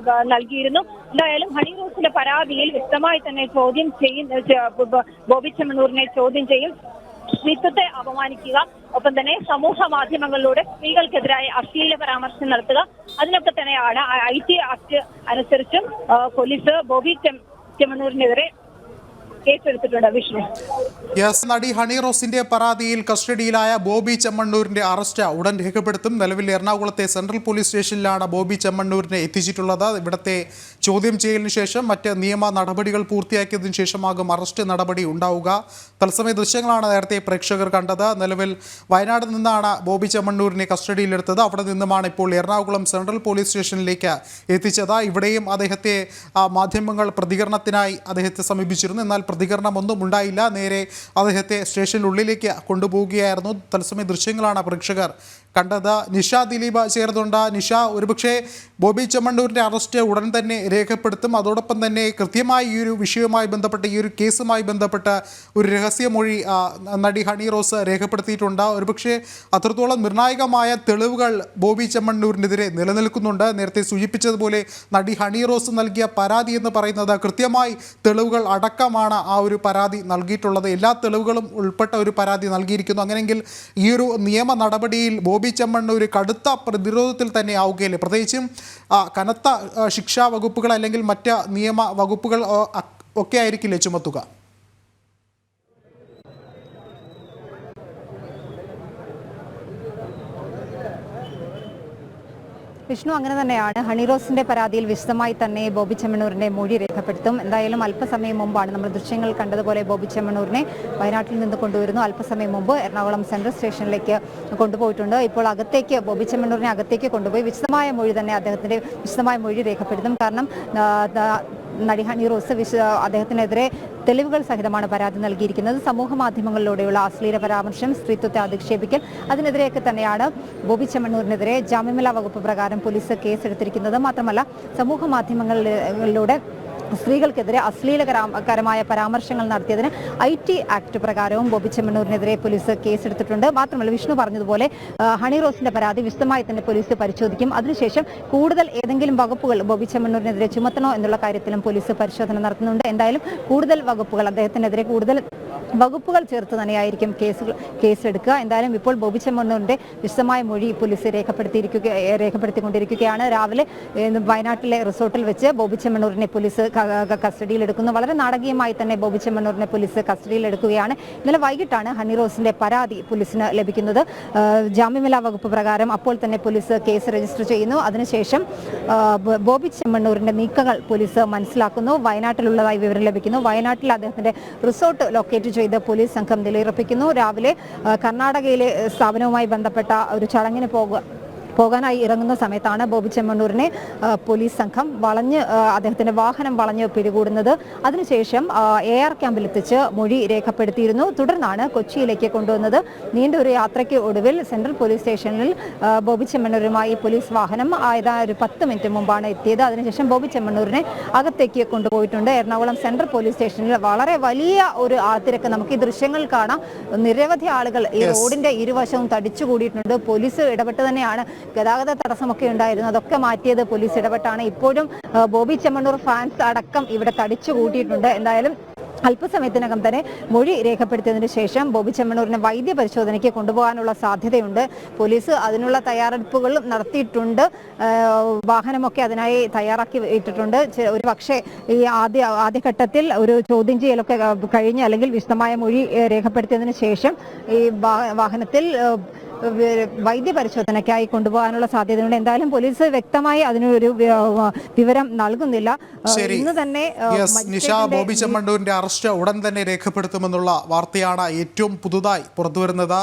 നൽകിയിരുന്നു. എന്തായാലും ഹണി റോസിന്റെ പരാതിയിൽ വ്യക്തമായി തന്നെ ബോബി ചെമ്മണ്ണൂരിനെ ചോദ്യം ചെയ്യും. സ്ത്രീത്വത്തെ അപമാനിക്കുക, ഒപ്പം തന്നെ സമൂഹ മാധ്യമങ്ങളിലൂടെ സ്ത്രീകൾക്കെതിരായ അശ്ലീല പരാമർശം നടത്തുക, അതിനൊക്കെ തന്നെയാണ് IT ആക്ട് അനുസരിച്ചും പോലീസ് ബോബി ചെമ്മണ്ണൂരിനെതിരെ കേസെടുത്തിട്ടുണ്ട്. വിഷ്ണു, നടി ഹണി റോസിന്റെ പരാതിയിൽ കസ്റ്റഡിയിലായ ബോബി ചെമ്മണ്ണൂരിന്റെ അറസ്റ്റ് ഉടൻ രേഖപ്പെടുത്തും. നിലവിൽ എറണാകുളത്തെ സെൻട്രൽ പോലീസ് സ്റ്റേഷനിലാണ് ബോബി ചെമ്മണ്ണൂരിനെ എത്തിച്ചിട്ടുള്ളത്. ഇവിടുത്തെ ചോദ്യം ചെയ്യലിന് ശേഷം മറ്റ് നിയമ നടപടികൾ പൂർത്തിയാക്കിയതിനു ശേഷമാകും അറസ്റ്റ് നടപടി ഉണ്ടാവുക. തത്സമയ ദൃശ്യങ്ങളാണ് നേരത്തെ പ്രേക്ഷകർ കണ്ടത്. നിലവിൽ വയനാട് നിന്നാണ് ബോബി ചെമ്മണ്ണൂരിനെ കസ്റ്റഡിയിലെടുത്തത്. അവിടെ നിന്നുമാണ് ഇപ്പോൾ എറണാകുളം സെൻട്രൽ പോലീസ് സ്റ്റേഷനിലേക്ക് എത്തിച്ചത്. ഇവിടെയും അദ്ദേഹത്തെ മാധ്യമങ്ങൾ പ്രതികരണത്തിനായി അദ്ദേഹത്തെ സമീപിച്ചിരുന്നു. എന്നാൽ പ്രതികരണമൊന്നും ഉണ്ടായില്ല. നേരെ അദ്ദേഹത്തെ സ്റ്റേഷനുള്ളിലേക്ക് കൊണ്ടുപോവുകയായിരുന്നു. തത്സമയ ദൃശ്യങ്ങളാണ് പ്രേക്ഷകർ കണ്ടത്. നിഷ ദിലീപ് ചേർന്നുണ്ട്. നിഷ, ഒരുപക്ഷെ ബോബി ചെമ്മണ്ണൂരിൻ്റെ അറസ്റ്റ് ഉടൻ തന്നെ രേഖപ്പെടുത്തും. അതോടൊപ്പം തന്നെ കൃത്യമായി ഈ ഒരു വിഷയവുമായി ബന്ധപ്പെട്ട്, ഈ ഒരു കേസുമായി ബന്ധപ്പെട്ട് ഒരു രഹസ്യമൊഴി നടി ഹണി റോസ് രേഖപ്പെടുത്തിയിട്ടുണ്ട്. ഒരുപക്ഷെ അത്രത്തോളം നിർണായകമായ തെളിവുകൾ ബോബി ചെമ്മണ്ണൂരിനെതിരെ നിലനിൽക്കുന്നുണ്ട്. നേരത്തെ സൂചിപ്പിച്ചതുപോലെ നടി ഹണി റോസ് നൽകിയ പരാതി എന്ന് പറയുന്നത് കൃത്യമായി തെളിവുകൾ അടക്കമാണ് ആ ഒരു പരാതി നൽകിയിട്ടുള്ളത്. എല്ലാ തെളിവുകളും ഉൾപ്പെട്ട ഒരു പരാതി നൽകിയിരിക്കുന്നു. അങ്ങനെയെങ്കിൽ ഈ ഒരു നിയമ നടപടിയിൽ ബോബി ചെമ്മണ്ണൂർ കടുത്ത പ്രതിരോധത്തിൽ തന്നെ ആവുകയില്ലേ? പ്രത്യേകിച്ചും കനത്ത ശിക്ഷാ വകുപ്പുകൾ അല്ലെങ്കിൽ മറ്റ് നിയമ വകുപ്പുകൾ ഒക്കെ ആയിരിക്കില്ലേ ചുമത്തുക? വിഷ്ണു, അങ്ങനെ തന്നെയാണ്. ഹണി റോസിന്റെ പരാതിയിൽ വിശദമായി തന്നെ ബോബി ചെമ്മണ്ണൂരിന്റെ മൊഴി രേഖപ്പെടുത്തും. എന്തായാലും അല്പസമയം മുമ്പാണ് നമ്മൾ ദൃശ്യങ്ങൾ കണ്ടതുപോലെ ബോബി ചെമ്മണ്ണൂരിനെ വയനാട്ടിൽ നിന്ന് കൊണ്ടുവരുന്നു. അല്പസമയം മുമ്പ് എറണാകുളം സെൻട്രൽ സ്റ്റേഷനിലേക്ക് കൊണ്ടുപോയിട്ടുണ്ട്. ഇപ്പോൾ അകത്തേക്ക് ബോബി ചെമ്മണ്ണൂരിനെ അകത്തേക്ക് കൊണ്ടുപോയി വിശദമായ മൊഴി തന്നെ അദ്ദേഹത്തിന്റെ വിശദമായ മൊഴി രേഖപ്പെടുത്തും. കാരണം നടി ഹണി റോസ് അദ്ദേഹത്തിനെതിരെ തെളിവുകൾ സഹിതമാണ് പരാതി നൽകിയിരിക്കുന്നത്. സമൂഹ മാധ്യമങ്ങളിലൂടെയുള്ള അശ്ലീല പരാമർശം, സ്ത്രീത്വത്തെ അധിക്ഷേപിക്കൽ, അതിനെതിരെയൊക്കെ തന്നെയാണ് ബോബി ചെമ്മണ്ണൂരിനെതിരെ ജാമ്യമില്ലാ വകുപ്പ് പ്രകാരം പോലീസ് കേസെടുത്തിരിക്കുന്നത്. മാത്രമല്ല സമൂഹ മാധ്യമങ്ങളിലൂടെ സ്ത്രീകൾക്കെതിരെ അശ്ലീലകരമായ പരാമർശങ്ങൾ നടത്തിയതിന് IT ആക്ട് പ്രകാരവും ബോബി ചെമ്മണ്ണൂരിനെതിരെ പോലീസ് കേസെടുത്തിട്ടുണ്ട്. മാത്രമല്ല വിഷ്ണു പറഞ്ഞതുപോലെ ഹണി റോസിന്റെ പരാതി വിശദമായി തന്നെ പോലീസ് പരിശോധിക്കും. അതിനുശേഷം കൂടുതൽ ഏതെങ്കിലും വകുപ്പുകൾ ബോബി ചെമ്മണ്ണൂരിനെതിരെ ചുമത്തണോ എന്നുള്ള കാര്യത്തിലും പോലീസ് പരിശോധന നടത്തുന്നുണ്ട്. എന്തായാലും കൂടുതൽ വകുപ്പുകൾ, അദ്ദേഹത്തിനെതിരെ കൂടുതൽ വകുപ്പുകൾ ചേർത്ത് തന്നെയായിരിക്കും കേസെടുക്കുക. എന്തായാലും ഇപ്പോൾ ബോബി ചെമ്മണ്ണൂരിന്റെ വിശദമായ മൊഴി പോലീസ് രേഖപ്പെടുത്തിക്കൊണ്ടിരിക്കുകയാണ്. രാവിലെ വയനാട്ടിലെ റിസോർട്ടിൽ വെച്ച് ബോബി ചെമ്മണ്ണൂരിനെ പോലീസ് കസ്റ്റഡിയിലെടുക്കുന്നു. വളരെ നാടകീയമായി തന്നെ ബോബി ചെമ്മണ്ണൂരിനെ പോലീസ് കസ്റ്റഡിയിലെടുക്കുകയാണ്. ഇന്നലെ വൈകിട്ടാണ് ഹണി റോസിന്റെ പരാതി പോലീസിന് ലഭിക്കുന്നത്. ജാമ്യമില്ലാ വകുപ്പ് പ്രകാരം അപ്പോൾ തന്നെ പോലീസ് കേസ് രജിസ്റ്റർ ചെയ്യുന്നു. അതിനുശേഷം ബോബി ചെമ്മണ്ണൂരിന്റെ നീക്കങ്ങൾ പോലീസ് മനസ്സിലാക്കുന്നു. വയനാട്ടിലുള്ളതായി വിവരം ലഭിക്കുന്നു. വയനാട്ടിൽ അദ്ദേഹത്തിന്റെ റിസോർട്ട് ലൊക്കേറ്റ് ചെയ്ത് പോലീസ് സംഘം നിലയുറപ്പിക്കുന്നു. രാവിലെ കർണാടകയിലെ സ്ഥാപനവുമായി ബന്ധപ്പെട്ട ഒരു ചടങ്ങിന് പോകാനായി ഇറങ്ങുന്ന സമയത്താണ് ബോബി ചെമ്മണ്ണൂരിനെ പോലീസ് സംഘം അദ്ദേഹത്തിന്റെ വാഹനം വളഞ്ഞ് പിടികൂടുന്നത്. അതിനുശേഷം AR ക്യാമ്പിൽ എത്തിച്ച് മൊഴി രേഖപ്പെടുത്തിയിരുന്നു. തുടർന്നാണ് കൊച്ചിയിലേക്ക് കൊണ്ടുവന്നത്. നീണ്ട ഒരു യാത്രയ്ക്ക് ഒടുവിൽ സെൻട്രൽ പോലീസ് സ്റ്റേഷനിൽ ബോബി ചെമ്മണ്ണൂരുമായി പോലീസ് വാഹനം ഒരു 10 മിനിറ്റ് മുമ്പാണ് എത്തിയത്. അതിനുശേഷം ബോബി ചെമ്മണ്ണൂരിനെ അകത്തേക്ക് കൊണ്ടുപോയിട്ടുണ്ട്. എറണാകുളം സെൻട്രൽ പോലീസ് സ്റ്റേഷനിൽ വളരെ വലിയ ഒരു ആൾത്തിരക്ക് നമുക്ക് ഈ ദൃശ്യങ്ങൾ കാണാം. നിരവധി ആളുകൾ ഈ റോഡിന്റെ ഇരുവശവും തടിച്ചുകൂടിയിട്ടുണ്ട്. പോലീസ് ഇടപെട്ട് തന്നെയാണ് ഗതാഗത തടസ്സമൊക്കെ ഉണ്ടായിരുന്നു. അതൊക്കെ മാറ്റിയത് പോലീസ് ഇടപെട്ടാണ്. ഇപ്പോഴും ബോബി ചെമ്മണ്ണൂർ ഫാൻസ് അടക്കം ഇവിടെ തടിച്ചു കൂട്ടിയിട്ടുണ്ട്. എന്തായാലും അല്പസമയത്തിനകം തന്നെ മൊഴി രേഖപ്പെടുത്തിയതിനു ശേഷം ബോബി ചെമ്മണ്ണൂരിനെ വൈദ്യ പരിശോധനയ്ക്ക് കൊണ്ടുപോകാനുള്ള സാധ്യതയുണ്ട്. പോലീസ് അതിനുള്ള തയ്യാറെടുപ്പുകൾ നടത്തിയിട്ടുണ്ട്. വാഹനമൊക്കെ അതിനായി തയ്യാറാക്കി ഇട്ടിട്ടുണ്ട്. ഒരു പക്ഷേ ഈ ആദ്യഘട്ടത്തിൽ ഒരു ചോദ്യം ചെയ്യലൊക്കെ കഴിഞ്ഞ് അല്ലെങ്കിൽ വിശദമായ മൊഴി രേഖപ്പെടുത്തിയതിനു ശേഷം ഈ വാഹനത്തിൽ വൈദ്യ പരിശോധനയ്ക്കായി കൊണ്ടുപോകാനുള്ള സാധ്യതയുണ്ട്. എന്തായാലും പോലീസ് വ്യക്തമായി അതിനൊരു വിവരം നൽകുന്നില്ല. ഇന്ന് തന്നെ നിഷ, ബോബി ചെമ്മണ്ണൂരിന്റെ അറസ്റ്റ് ഉടൻ തന്നെ രേഖപ്പെടുത്തുമെന്നുള്ള വാർത്തയാണ് ഏറ്റവും പുതുതായി പുറത്തുവരുന്നത്.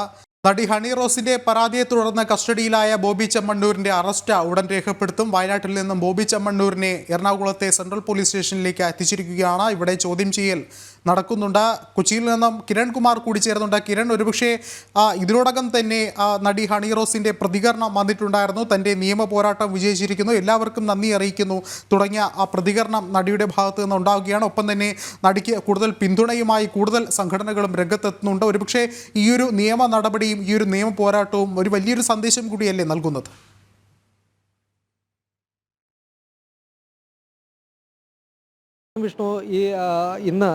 നടി ഹണി റോസിന്റെ പരാതിയെ തുടർന്ന് കസ്റ്റഡിയിലായ ബോബി ചെമ്മണ്ണൂരിന്റെ അറസ്റ്റ് ഉടൻ രേഖപ്പെടുത്തും. വയനാട്ടിൽ നിന്നും ബോബി ചെമ്മണ്ണൂരിനെ എറണാകുളത്തെ സെൻട്രൽ പോലീസ് സ്റ്റേഷനിലേക്ക് എത്തിച്ചിരിക്കുകയാണ്. ഇവിടെ ചോദ്യം ചെയ്യൽ നടക്കുന്നുണ്ട്. കൊച്ചിയിൽ നിന്നും കിരൺ കുമാർ കൂടി ചേർന്നുണ്ട്. കിരൺ, ഒരുപക്ഷെ ഇതിനോടകം തന്നെ നടി ഹണി റോസിന്റെ പ്രതികരണം വന്നിട്ടുണ്ടായിരുന്നു. തൻ്റെ നിയമ പോരാട്ടം വിജയിച്ചിരിക്കുന്നു, എല്ലാവർക്കും നന്ദി അറിയിക്കുന്നു തുടങ്ങിയ ആ പ്രതികരണം നടിയുടെ ഭാഗത്തു നിന്ന് ഉണ്ടാവുകയാണ്. ഒപ്പം തന്നെ നടിക്ക് കൂടുതൽ പിന്തുണയുമായി കൂടുതൽ സംഘടനകളും രംഗത്തെത്തുന്നുണ്ട്. ഒരുപക്ഷെ ഈയൊരു നിയമ നടപടിയും ഈ ഒരു നിയമ പോരാട്ടവും ഒരു വലിയൊരു സന്ദേശം കൂടിയല്ലേ നൽകുന്നത്? വിഷ്ണു, ഇന്ന്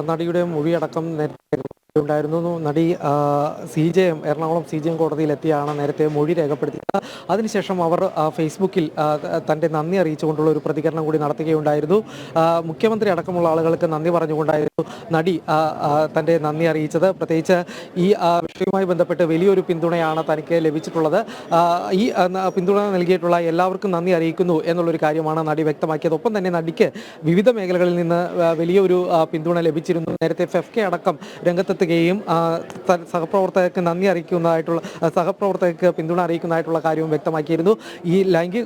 നടിയുടെ മൊഴിയടക്കം ഉണ്ടായിരുന്നു. നടി എറണാകുളം CJM കോടതിയിലെത്തിയാണ് നേരത്തെ മൊഴി രേഖപ്പെടുത്തിയത്. അതിനുശേഷം അവർ ഫേസ്ബുക്കിൽ തൻ്റെ നന്ദി അറിയിച്ചുകൊണ്ടുള്ള ഒരു പ്രതികരണം കൂടി നടത്തുകയുണ്ടായിരുന്നു. മുഖ്യമന്ത്രി അടക്കമുള്ള ആളുകൾക്ക് നന്ദി പറഞ്ഞുകൊണ്ടായിരുന്നു നടി തൻ്റെ നന്ദി അറിയിച്ചത്. പ്രത്യേകിച്ച് ഈ വിഷയവുമായി ബന്ധപ്പെട്ട് വലിയൊരു പിന്തുണയാണ് തനിക്ക് ലഭിച്ചിട്ടുള്ളത്. ഈ പിന്തുണ നൽകിയിട്ടുള്ള എല്ലാവർക്കും നന്ദി അറിയിക്കുന്നു എന്നുള്ളൊരു കാര്യമാണ് നടി വ്യക്തമാക്കിയത്. ഒപ്പം തന്നെ നടിക്ക് വിവിധ മേഖലകളിൽ നിന്ന് വലിയൊരു പിന്തുണ ലഭിച്ചിരുന്നു. നേരത്തെ FK അടക്കം രംഗത്തെത്തുകയും സഹപ്രവർത്തകർക്ക് പിന്തുണ അറിയിക്കുന്നതായിട്ടുള്ള കാര്യവും വ്യക്തമാക്കിയിരുന്നു. ഈ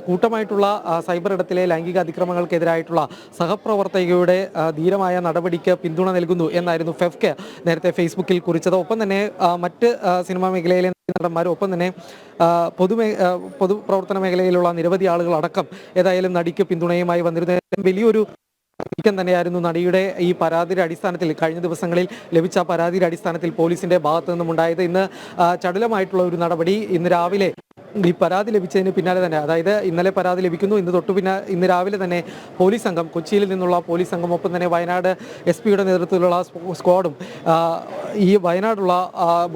കൂട്ടമായിട്ടുള്ള സൈബർ ഇടത്തിലെ ലൈംഗിക അതിക്രമങ്ങൾക്കെതിരായിട്ടുള്ള സഹപ്രവർത്തകയുടെ ധീരമായ നടപടിക്ക് പിന്തുണ നൽകുന്നു എന്നായിരുന്നു FK നേരത്തെ ഫേസ്ബുക്കിൽ കുറിച്ചത്. ഒപ്പം തന്നെ മറ്റ് സിനിമാ മേഖലയിലെ നടന്മാരും ഒപ്പം തന്നെ പൊതുപ്രവർത്തന മേഖലയിലുള്ള നിരവധി ആളുകൾ അടക്കം ഏതായാലും നടിക്ക് പിന്തുണയുമായി വന്നിരുന്ന വലിയൊരു നീക്കം തന്നെയായിരുന്നു നടിയുടെ ഈ പരാതിയുടെ അടിസ്ഥാനത്തിൽ കഴിഞ്ഞ ദിവസങ്ങളിൽ ലഭിച്ച പരാതിയുടെ അടിസ്ഥാനത്തിൽ പോലീസിന്റെ ഭാഗത്തു നിന്നും ഉണ്ടായത്. ഇന്ന് ചടുലമായിട്ടുള്ള ഒരു നടപടി. ഇന്ന് രാവിലെ ഈ പരാതി ലഭിച്ചതിന് പിന്നാലെ തന്നെ, അതായത് ഇന്നലെ പരാതി ലഭിക്കുന്നു, ഇന്ന് രാവിലെ തന്നെ പോലീസ് സംഘം, കൊച്ചിയിൽ നിന്നുള്ള പോലീസ് സംഘം, ഒപ്പം തന്നെ വയനാട് SP-യുടെ നേതൃത്വത്തിലുള്ള സ്ക്വാഡും ഈ വയനാടുള്ള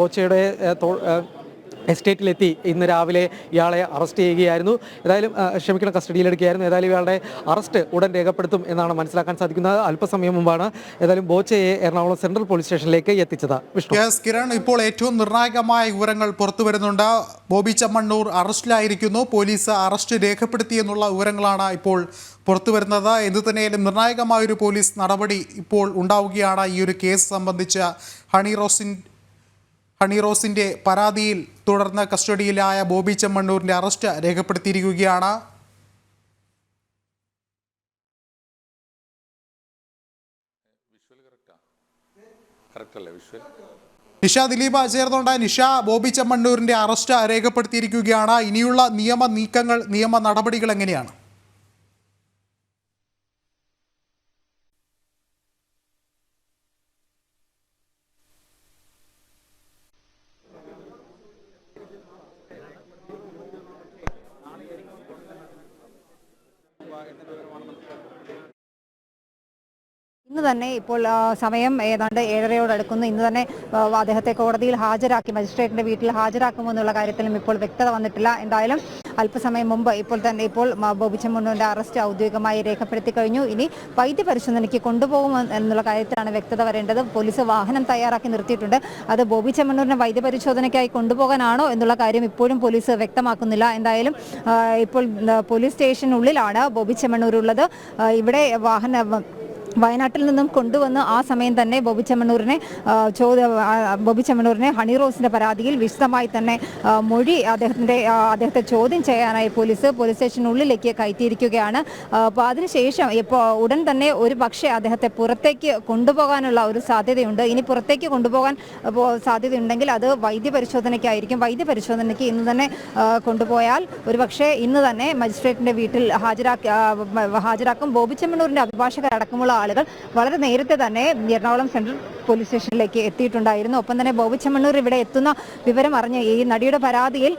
ബോച്ചയുടെ എസ്റ്റേറ്റിലെത്തി ഇന്ന് രാവിലെ ഇയാളെ അറസ്റ്റ് ചെയ്യുകയായിരുന്നു. കസ്റ്റഡിയിലെടുക്കുകയായിരുന്നു. ഏതായാലും ഇയാളുടെ അറസ്റ്റ് ഉടൻ രേഖപ്പെടുത്തും എന്നാണ് മനസ്സിലാക്കാൻ സാധിക്കുന്നത്. അല്പസമയം മുമ്പാണ് ഏതായാലും ബോച്ചയെ എറണാകുളം സെൻട്രൽ പോലീസ് സ്റ്റേഷനിലേക്ക് എത്തിച്ചത്. കിരൺ, ഇപ്പോൾ ഏറ്റവും നിർണായകമായ വിവരങ്ങൾ പുറത്തു വരുന്നുണ്ട്. ബോബി ചെമ്മണ്ണൂർ അറസ്റ്റിലായിരിക്കുന്നു, പോലീസ് അറസ്റ്റ് രേഖപ്പെടുത്തിയെന്നുള്ള വിവരങ്ങളാണ് ഇപ്പോൾ പുറത്തു വരുന്നത്. എന്തു തന്നെയായാലും നിർണായകമായൊരു പോലീസ് നടപടി ഇപ്പോൾ ഉണ്ടാവുകയാണ്. ഈ ഒരു കേസ് സംബന്ധിച്ച് ഹണി റോസിന്റെ പരാതിയിൽ തുടർന്ന് കസ്റ്റഡിയിലായ ബോബി ചെമ്മണ്ണൂരിന്റെ അറസ്റ്റ് രേഖപ്പെടുത്തിയിരിക്കുകയാണ്. നിഷ, ദിലീപ് ചേർന്നുണ്ട്. നിഷ, ബോബി ചെമ്മണ്ണൂരിന്റെ അറസ്റ്റ് രേഖപ്പെടുത്തിയിരിക്കുകയാണ്. ഇനിയുള്ള നിയമ നടപടികൾ എങ്ങനെയാണ്? ഇന്ന് തന്നെ ഇപ്പോൾ സമയം ഏതാണ്ട് 7:30 അടുക്കുന്നു. ഇന്ന് തന്നെ അദ്ദേഹത്തെ കോടതിയിൽ ഹാജരാക്കി, മജിസ്ട്രേറ്റിന്റെ വീട്ടിൽ ഹാജരാക്കുമെന്നുള്ള കാര്യത്തിലും ഇപ്പോൾ വ്യക്തത വന്നിട്ടില്ല. എന്തായാലും അല്പസമയം മുമ്പ് ഇപ്പോൾ ബോബി ചെമ്മണ്ണൂരിന്റെ അറസ്റ്റ് ഔദ്യോഗികമായി രേഖപ്പെടുത്തി കഴിഞ്ഞു. ഇനി വൈദ്യപരിശോധനയ്ക്ക് കൊണ്ടുപോകും എന്നുള്ള കാര്യത്തിലാണ് വ്യക്തത വരേണ്ടത്. പോലീസ് വാഹനം തയ്യാറാക്കി നിർത്തിയിട്ടുണ്ട്. അത് ബോബി ചെമ്മണ്ണൂരിനെ വൈദ്യപരിശോധനയ്ക്കായി കൊണ്ടുപോകാനാണോ എന്നുള്ള കാര്യം ഇപ്പോഴും പോലീസ് വ്യക്തമാക്കുന്നില്ല. എന്തായാലും ഇപ്പോൾ പോലീസ് സ്റ്റേഷനുള്ളിലാണ് ബോബി ചെമ്മണ്ണൂർ ഉള്ളത്. ഇവിടെ വയനാട്ടിൽ നിന്നും കൊണ്ടുവന്ന് ആ സമയം തന്നെ ബോബി ചെമ്മണ്ണൂരിനെ ഹണി റോസിന്റെ പരാതിയിൽ വിശദമായി തന്നെ മൊഴി അദ്ദേഹത്തെ ചോദ്യം ചെയ്യാനായി പോലീസ് സ്റ്റേഷനുള്ളിലേക്ക് കയറ്റിയിരിക്കുകയാണ്. അപ്പോൾ അതിനുശേഷം ഇപ്പോൾ ഉടൻ തന്നെ ഒരു പക്ഷേ അദ്ദേഹത്തെ പുറത്തേക്ക് കൊണ്ടുപോകാനുള്ള ഒരു സാധ്യതയുണ്ട്. ഇനി പുറത്തേക്ക് കൊണ്ടുപോകാൻ സാധ്യതയുണ്ടെങ്കിൽ അത് വൈദ്യപരിശോധനയ്ക്കായിരിക്കും. വൈദ്യപരിശോധനയ്ക്ക് ഇന്ന് തന്നെ കൊണ്ടുപോയാൽ ഒരു പക്ഷേ ഇന്ന് തന്നെ മജിസ്ട്രേറ്റിന്റെ വീട്ടിൽ ഹാജരാക്കും. ബോബി ചെമ്മണ്ണൂരിന്റെ അഭിഭാഷകരടക്കമുള്ള ആളുകൾ വളരെ നേരത്തെ തന്നെ എറണാകുളം സെൻട്രൽ പോലീസ് സ്റ്റേഷനിലേക്ക് എത്തിയിട്ടുണ്ടായിരുന്നു. ഒപ്പം തന്നെ ബോബി ചെമ്മണ്ണൂർ ഇവിടെ എത്തുന്ന വിവരം അറിഞ്ഞ് ഈ നടിയുടെ പരാതിയിൽ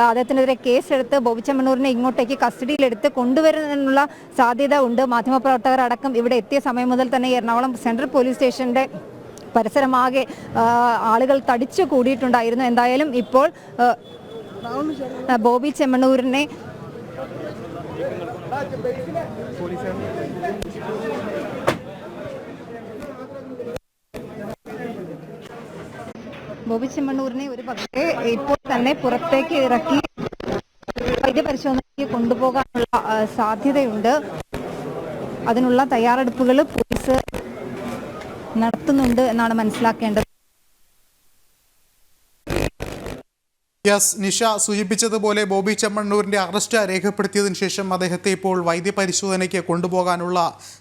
അദ്ദേഹത്തിനെതിരെ കേസെടുത്ത് ബോബി ചെമ്മണ്ണൂരിനെ ഇങ്ങോട്ടേക്ക് കസ്റ്റഡിയിലെടുത്ത് കൊണ്ടുവരുന്നതിനുള്ള സാധ്യത ഉണ്ട്. മാധ്യമപ്രവർത്തകർ അടക്കം ഇവിടെ എത്തിയ സമയം മുതൽ തന്നെ എറണാകുളം സെൻട്രൽ പോലീസ് സ്റ്റേഷന്റെ പരിസരമാകെ ആളുകൾ തടിച്ചു കൂടിയിട്ടുണ്ടായിരുന്നു. എന്തായാലും ഇപ്പോൾ ബോബി ചെമ്മണ്ണൂരിനെ ഒരു പക്ഷേ ഇപ്പോൾ തന്നെ പുറത്തേക്ക് ഇറക്കി വൈദ്യപരിശോധനയ്ക്ക് കൊണ്ടുപോകാനുള്ള സാധ്യതയുണ്ട്. അതിനുള്ള തയ്യാറെടുപ്പുകൾ പോലീസ് നടത്തുന്നുണ്ട് എന്നാണ് മനസ്സിലാക്കേണ്ടത്. നിഷ സൂചിപ്പിച്ചതുപോലെ ബോബി ചെമ്മണ്ണൂരിൻ്റെ അറസ്റ്റ് രേഖപ്പെടുത്തിയതിനു ശേഷം അദ്ദേഹത്തെ ഇപ്പോൾ വൈദ്യപരിശോധനയ്ക്ക് കൊണ്ടുപോകാനുള്ള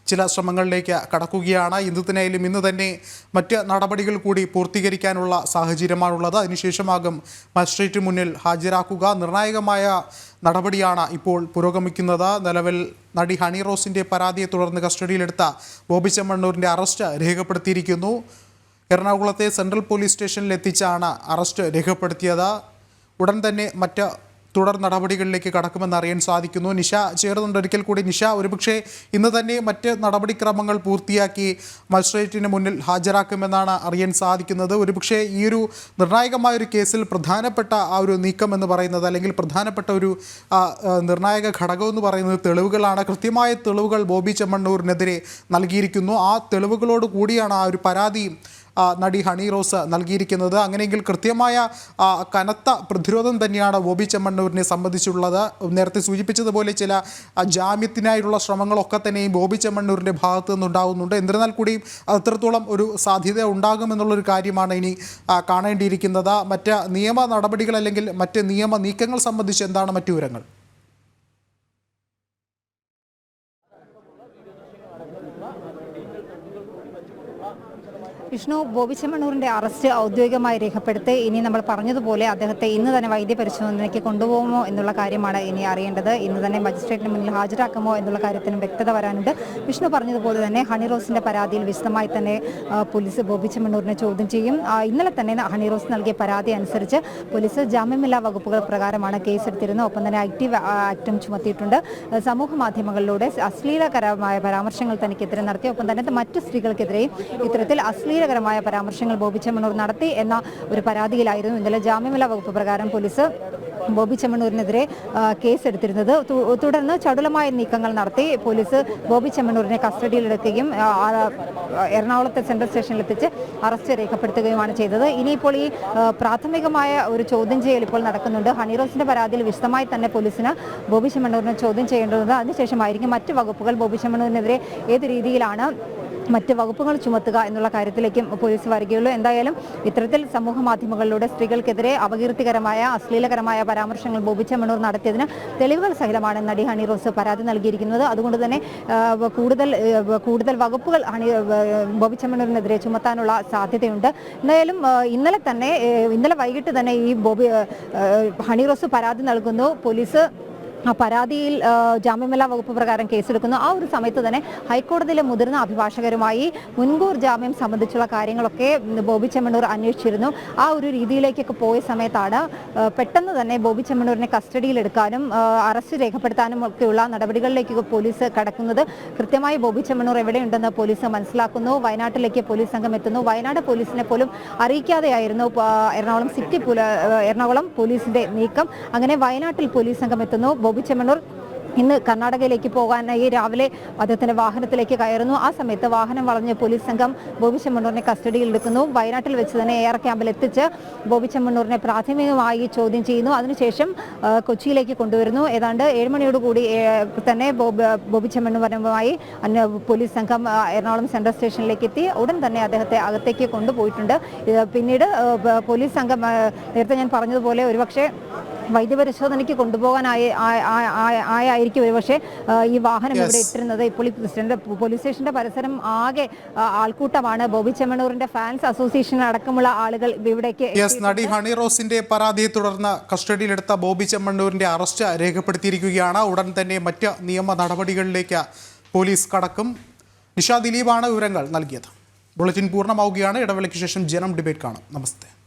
ചില ശ്രമങ്ങളിലേക്ക് കടക്കുകയാണ്. ഇന്ന് തന്നെ മറ്റ് നടപടികൾ കൂടി പൂർത്തീകരിക്കാനുള്ള സാഹചര്യമാണുള്ളത്. അതിനുശേഷമാകും മജിസ്ട്രേറ്റ് മുന്നിൽ ഹാജരാക്കുക. നിർണായകമായ നടപടിയാണ് ഇപ്പോൾ പുരോഗമിക്കുന്നത്. നിലവിൽ നടി ഹണി റോസിൻ്റെ പരാതിയെ തുടർന്ന് കസ്റ്റഡിയിലെടുത്ത ബോബി ചെമ്മണ്ണൂരിൻ്റെ അറസ്റ്റ് രേഖപ്പെടുത്തിയിരിക്കുന്നു. എറണാകുളത്തെ സെൻട്രൽ പോലീസ് സ്റ്റേഷനിൽ എത്തിച്ചാണ് അറസ്റ്റ് രേഖപ്പെടുത്തിയത്. ഉടൻ തന്നെ മറ്റ് തുടർ നടപടികളിലേക്ക് കടക്കുമെന്ന് അറിയാൻ സാധിക്കുന്നു. നിഷ ചേർന്നുണ്ട്. ഒരിക്കൽ കൂടി നിഷ, ഒരുപക്ഷെ ഇന്ന് തന്നെ മറ്റ് നടപടിക്രമങ്ങൾ പൂർത്തിയാക്കി മജിസ്ട്രേറ്റിന് മുന്നിൽ ഹാജരാക്കുമെന്നാണ് അറിയാൻ സാധിക്കുന്നത്. ഒരുപക്ഷെ ഈ ഒരു നിർണായകമായൊരു കേസിൽ പ്രധാനപ്പെട്ട ആ ഒരു നീക്കം എന്ന് പറയുന്നത്, അല്ലെങ്കിൽ പ്രധാനപ്പെട്ട ഒരു നിർണായക ഘടകം എന്ന് പറയുന്നത് തെളിവുകളാണ്. കൃത്യമായ തെളിവുകൾ ബോബി ചെമ്മണ്ണൂരിനെതിരെ നൽകിയിരിക്കുന്നു. ആ തെളിവുകളോട് കൂടിയാണ് ആ ഒരു പരാതി നടി ഹണി റോസ് നൽകിയിരിക്കുന്നത്. അങ്ങനെയെങ്കിൽ കൃത്യമായ കനത്ത പ്രതിരോധം തന്നെയാണ് ബോബി ചെമ്മണ്ണൂരിനെ സംബന്ധിച്ചുള്ളത്. നേരത്തെ സൂചിപ്പിച്ചതുപോലെ ചില ജാമ്യത്തിനായുള്ള ശ്രമങ്ങളൊക്കെ തന്നെയും ബോബി ചെമ്മണ്ണൂരിൻ്റെ ഭാഗത്തു നിന്നുണ്ടാകുന്നുണ്ട്. എന്നിരുന്നാൽ കൂടിയും അത്രത്തോളം ഒരു സാധ്യത ഉണ്ടാകുമെന്നുള്ളൊരു കാര്യമാണ് ഇനി കാണേണ്ടിയിരിക്കുന്നത്. മറ്റ് നിയമ നടപടികൾ അല്ലെങ്കിൽ മറ്റ് നിയമ നീക്കങ്ങൾ സംബന്ധിച്ച് എന്താണ് മറ്റു വിവരങ്ങൾ? വിഷ്ണു, ബോബി ചെമ്മണ്ണൂരിന്റെ അറസ്റ്റ് ഔദ്യോഗികമായി രേഖപ്പെടുത്തി ഇനി നമ്മൾ പറഞ്ഞതുപോലെ അദ്ദേഹത്തെ ഇന്ന് തന്നെ വൈദ്യപരിശോധനയ്ക്ക് കൊണ്ടുപോകുമോ എന്നുള്ള കാര്യമാണ് ഇനി അറിയേണ്ടത്. ഇന്ന് തന്നെ മജിസ്ട്രേറ്റിന് മുന്നിൽ ഹാജരാക്കുമോ എന്നുള്ള കാര്യത്തിനും വ്യക്തത വരാനുണ്ട്. വിഷ്ണു പറഞ്ഞതുപോലെ തന്നെ ഹണി റോസിന്റെ പരാതിയിൽ വിശദമായി തന്നെ പോലീസ് ബോബി ചെമ്മണ്ണൂരിനെ ചോദ്യം ചെയ്യും. ഇന്നലെ തന്നെ ഹണി റോസ് നൽകിയ പരാതി അനുസരിച്ച് പോലീസ് ജാമ്യമില്ലാ വകുപ്പുകൾ പ്രകാരമാണ് കേസെടുത്തിരുന്നത്. ഒപ്പം തന്നെ IT ആക്ടും ചുമത്തിയിട്ടുണ്ട്. സമൂഹ മാധ്യമങ്ങളിലൂടെ അശ്ലീലകരമായ പരാമർശങ്ങൾ തനിക്കെതിരെ നടത്തി. ഒപ്പം തന്നെ മറ്റു സ്ത്രീകൾക്കെതിരെയും ഇത്തരത്തിൽ അശ്ലീലകരമായ പരാമർശങ്ങൾ ബോബി ചെമ്മണ്ണൂർ നടത്തി എന്ന ഒരു പരാതിയിലായിരുന്നു ഇന്നലെ ജാമ്യമില്ലാ വകുപ്പ് പ്രകാരം പോലീസ് ബോബി ചെമ്മണ്ണൂരിനെതിരെ കേസെടുത്തിരുന്നത്. തുടർന്ന് ചടുലമായ നീക്കങ്ങൾ നടത്തി പോലീസ് ബോബി ചെമ്മണ്ണൂരിനെ കസ്റ്റഡിയിലെടുക്കുകയും എറണാകുളത്തെ സെൻട്രൽ സ്റ്റേഷനിലെത്തിച്ച് അറസ്റ്റ് രേഖപ്പെടുത്തുകയുമാണ് ചെയ്തത്. ഇനിയിപ്പോൾ ഈ പ്രാഥമികമായ ഒരു ചോദ്യം ചെയ്യൽ ഇപ്പോൾ നടക്കുന്നുണ്ട്. ഹണി റോസിന്റെ പരാതിയിൽ വിശദമായി തന്നെ പോലീസിന് ബോബി ചെമ്മണ്ണൂരിനെ ചോദ്യം ചെയ്യേണ്ടതുണ്ട്. അതിനുശേഷമായിരിക്കും മറ്റ് വകുപ്പുകൾ ബോബി ചെമ്മണ്ണൂരിനെതിരെ ഏത് രീതിയിലാണ് മറ്റ് വകുപ്പുകൾ ചുമത്തുക എന്നുള്ള കാര്യത്തിലേക്കും പോലീസ് വരികയുള്ളൂ. എന്തായാലും ഇത്തരത്തിൽ സമൂഹ മാധ്യമങ്ങളിലൂടെ സ്ത്രീകൾക്കെതിരെ അപകീർത്തികരമായ അശ്ലീലകരമായ പരാമർശങ്ങൾ ബോബി ചെമ്മണ്ണൂർ നടത്തിയതിന് തെളിവുകൾ സഹിതമാണ് നടി ഹണി റോസ് പരാതി നൽകിയിരിക്കുന്നത്. അതുകൊണ്ട് തന്നെ കൂടുതൽ വകുപ്പുകൾ ബോബി ചെമ്മണ്ണൂരിനെതിരെ ചുമത്താനുള്ള സാധ്യതയുണ്ട്. എന്തായാലും ഇന്നലെ വൈകിട്ട് തന്നെ ഈ ഹണി റോസ് പരാതി നൽകുന്നു. പോലീസ് പരാതിയിൽ ജാമ്യമില്ലാ വകുപ്പ് പ്രകാരം കേസെടുക്കുന്നു. ആ ഒരു സമയത്ത് തന്നെ ഹൈക്കോടതിയിലെ മുതിർന്ന അഭിഭാഷകരുമായി മുൻകൂർ ജാമ്യം സംബന്ധിച്ചുള്ള കാര്യങ്ങളൊക്കെ ബോബി ചെമ്മണ്ണൂർ അന്വേഷിച്ചിരുന്നു. ആ ഒരു രീതിയിലേക്കൊക്കെ പോയ സമയത്താണ് പെട്ടെന്ന് തന്നെ ബോബി ചെമ്മണ്ണൂരിനെ കസ്റ്റഡിയിലെടുക്കാനും അറസ്റ്റ് രേഖപ്പെടുത്താനും ഒക്കെയുള്ള നടപടികളിലേക്ക് പോലീസ് കടക്കുന്നത്. കൃത്യമായി ബോബി ചെമ്മണ്ണൂർ എവിടെയുണ്ടെന്ന് പോലീസ് മനസ്സിലാക്കുന്നു. വയനാട്ടിലേക്ക് പോലീസ് സംഘം എത്തുന്നു. വയനാട് പോലീസിനെ പോലും അറിയിക്കാതെയായിരുന്നു എറണാകുളം പോലീസിന്റെ നീക്കം. അങ്ങനെ വയനാട്ടിൽ പോലീസ് സംഘം എത്തുന്നു. ബോബി ചെമ്മണ്ണൂർ ഇന്ന് കർണാടകയിലേക്ക് പോകാനായി രാവിലെ അദ്ദേഹത്തിന്റെ വാഹനത്തിലേക്ക് കയറുന്നു. ആ സമയത്ത് വാഹനം വളഞ്ഞ് പോലീസ് സംഘം ബോബി ചെമ്മണ്ണൂരിനെ കസ്റ്റഡിയിലെടുക്കുന്നു. വയനാട്ടിൽ വെച്ച് തന്നെ എയർ ക്യാമ്പിൽ എത്തിച്ച് ബോബി ചെമ്മണ്ണൂരിനെ പ്രാഥമികമായി ചോദ്യം ചെയ്യുന്നു. അതിനുശേഷം കൊച്ചിയിലേക്ക് കൊണ്ടുവരുന്നു. ഏതാണ്ട് 7 മണിയോടുകൂടി തന്നെ ബോബി ചെമ്മണ്ണൂരുമായി പോലീസ് സംഘം എറണാകുളം സെൻട്രൽ സ്റ്റേഷനിലേക്ക് എത്തി. ഉടൻ തന്നെ അദ്ദേഹത്തെ അകത്തേക്ക് കൊണ്ടുപോയിട്ടുണ്ട്. പിന്നീട് പോലീസ് സംഘം നേരത്തെ ഞാൻ പറഞ്ഞതുപോലെ ഒരുപക്ഷെ വൈദ്യപരിശോധനയ്ക്ക് കൊണ്ടുപോകാനായിരിക്കും ഒരുപക്ഷെ ഈ വാഹനം ഇവിടെ ഇട്ടിരുന്നത്. ഇപ്പോൾ പോലീസ് സ്റ്റേഷന്റെ പരിസരം ആകെ ആൾക്കൂട്ടമാണ്. ബോബി ചെമ്മണ്ണൂരിന്റെ ഫാൻസ് അസോസിയേഷൻ അടക്കമുള്ള ആളുകൾ ഇവിടേക്ക്. നടി ഹണി റോസിന്റെ പരാതിയെ തുടർന്ന് കസ്റ്റഡിയിലെടുത്ത ബോബി ചെമ്മണ്ണൂരിന്റെ അറസ്റ്റ് രേഖപ്പെടുത്തിയിരിക്കുകയാണ്. ഉടൻ തന്നെ മറ്റ് നിയമ നടപടികളിലേക്ക് പോലീസ് കടക്കും. നിഷ ദിലീപാണ് വിവരങ്ങൾ നൽകിയത്. ബുള്ളറ്റിൻ പൂർണ്ണമാവുകയാണ്. ഇടവേളയ്ക്ക് ശേഷം ജനം ഡിബേറ്റ് കാണാം. നമസ്തേ.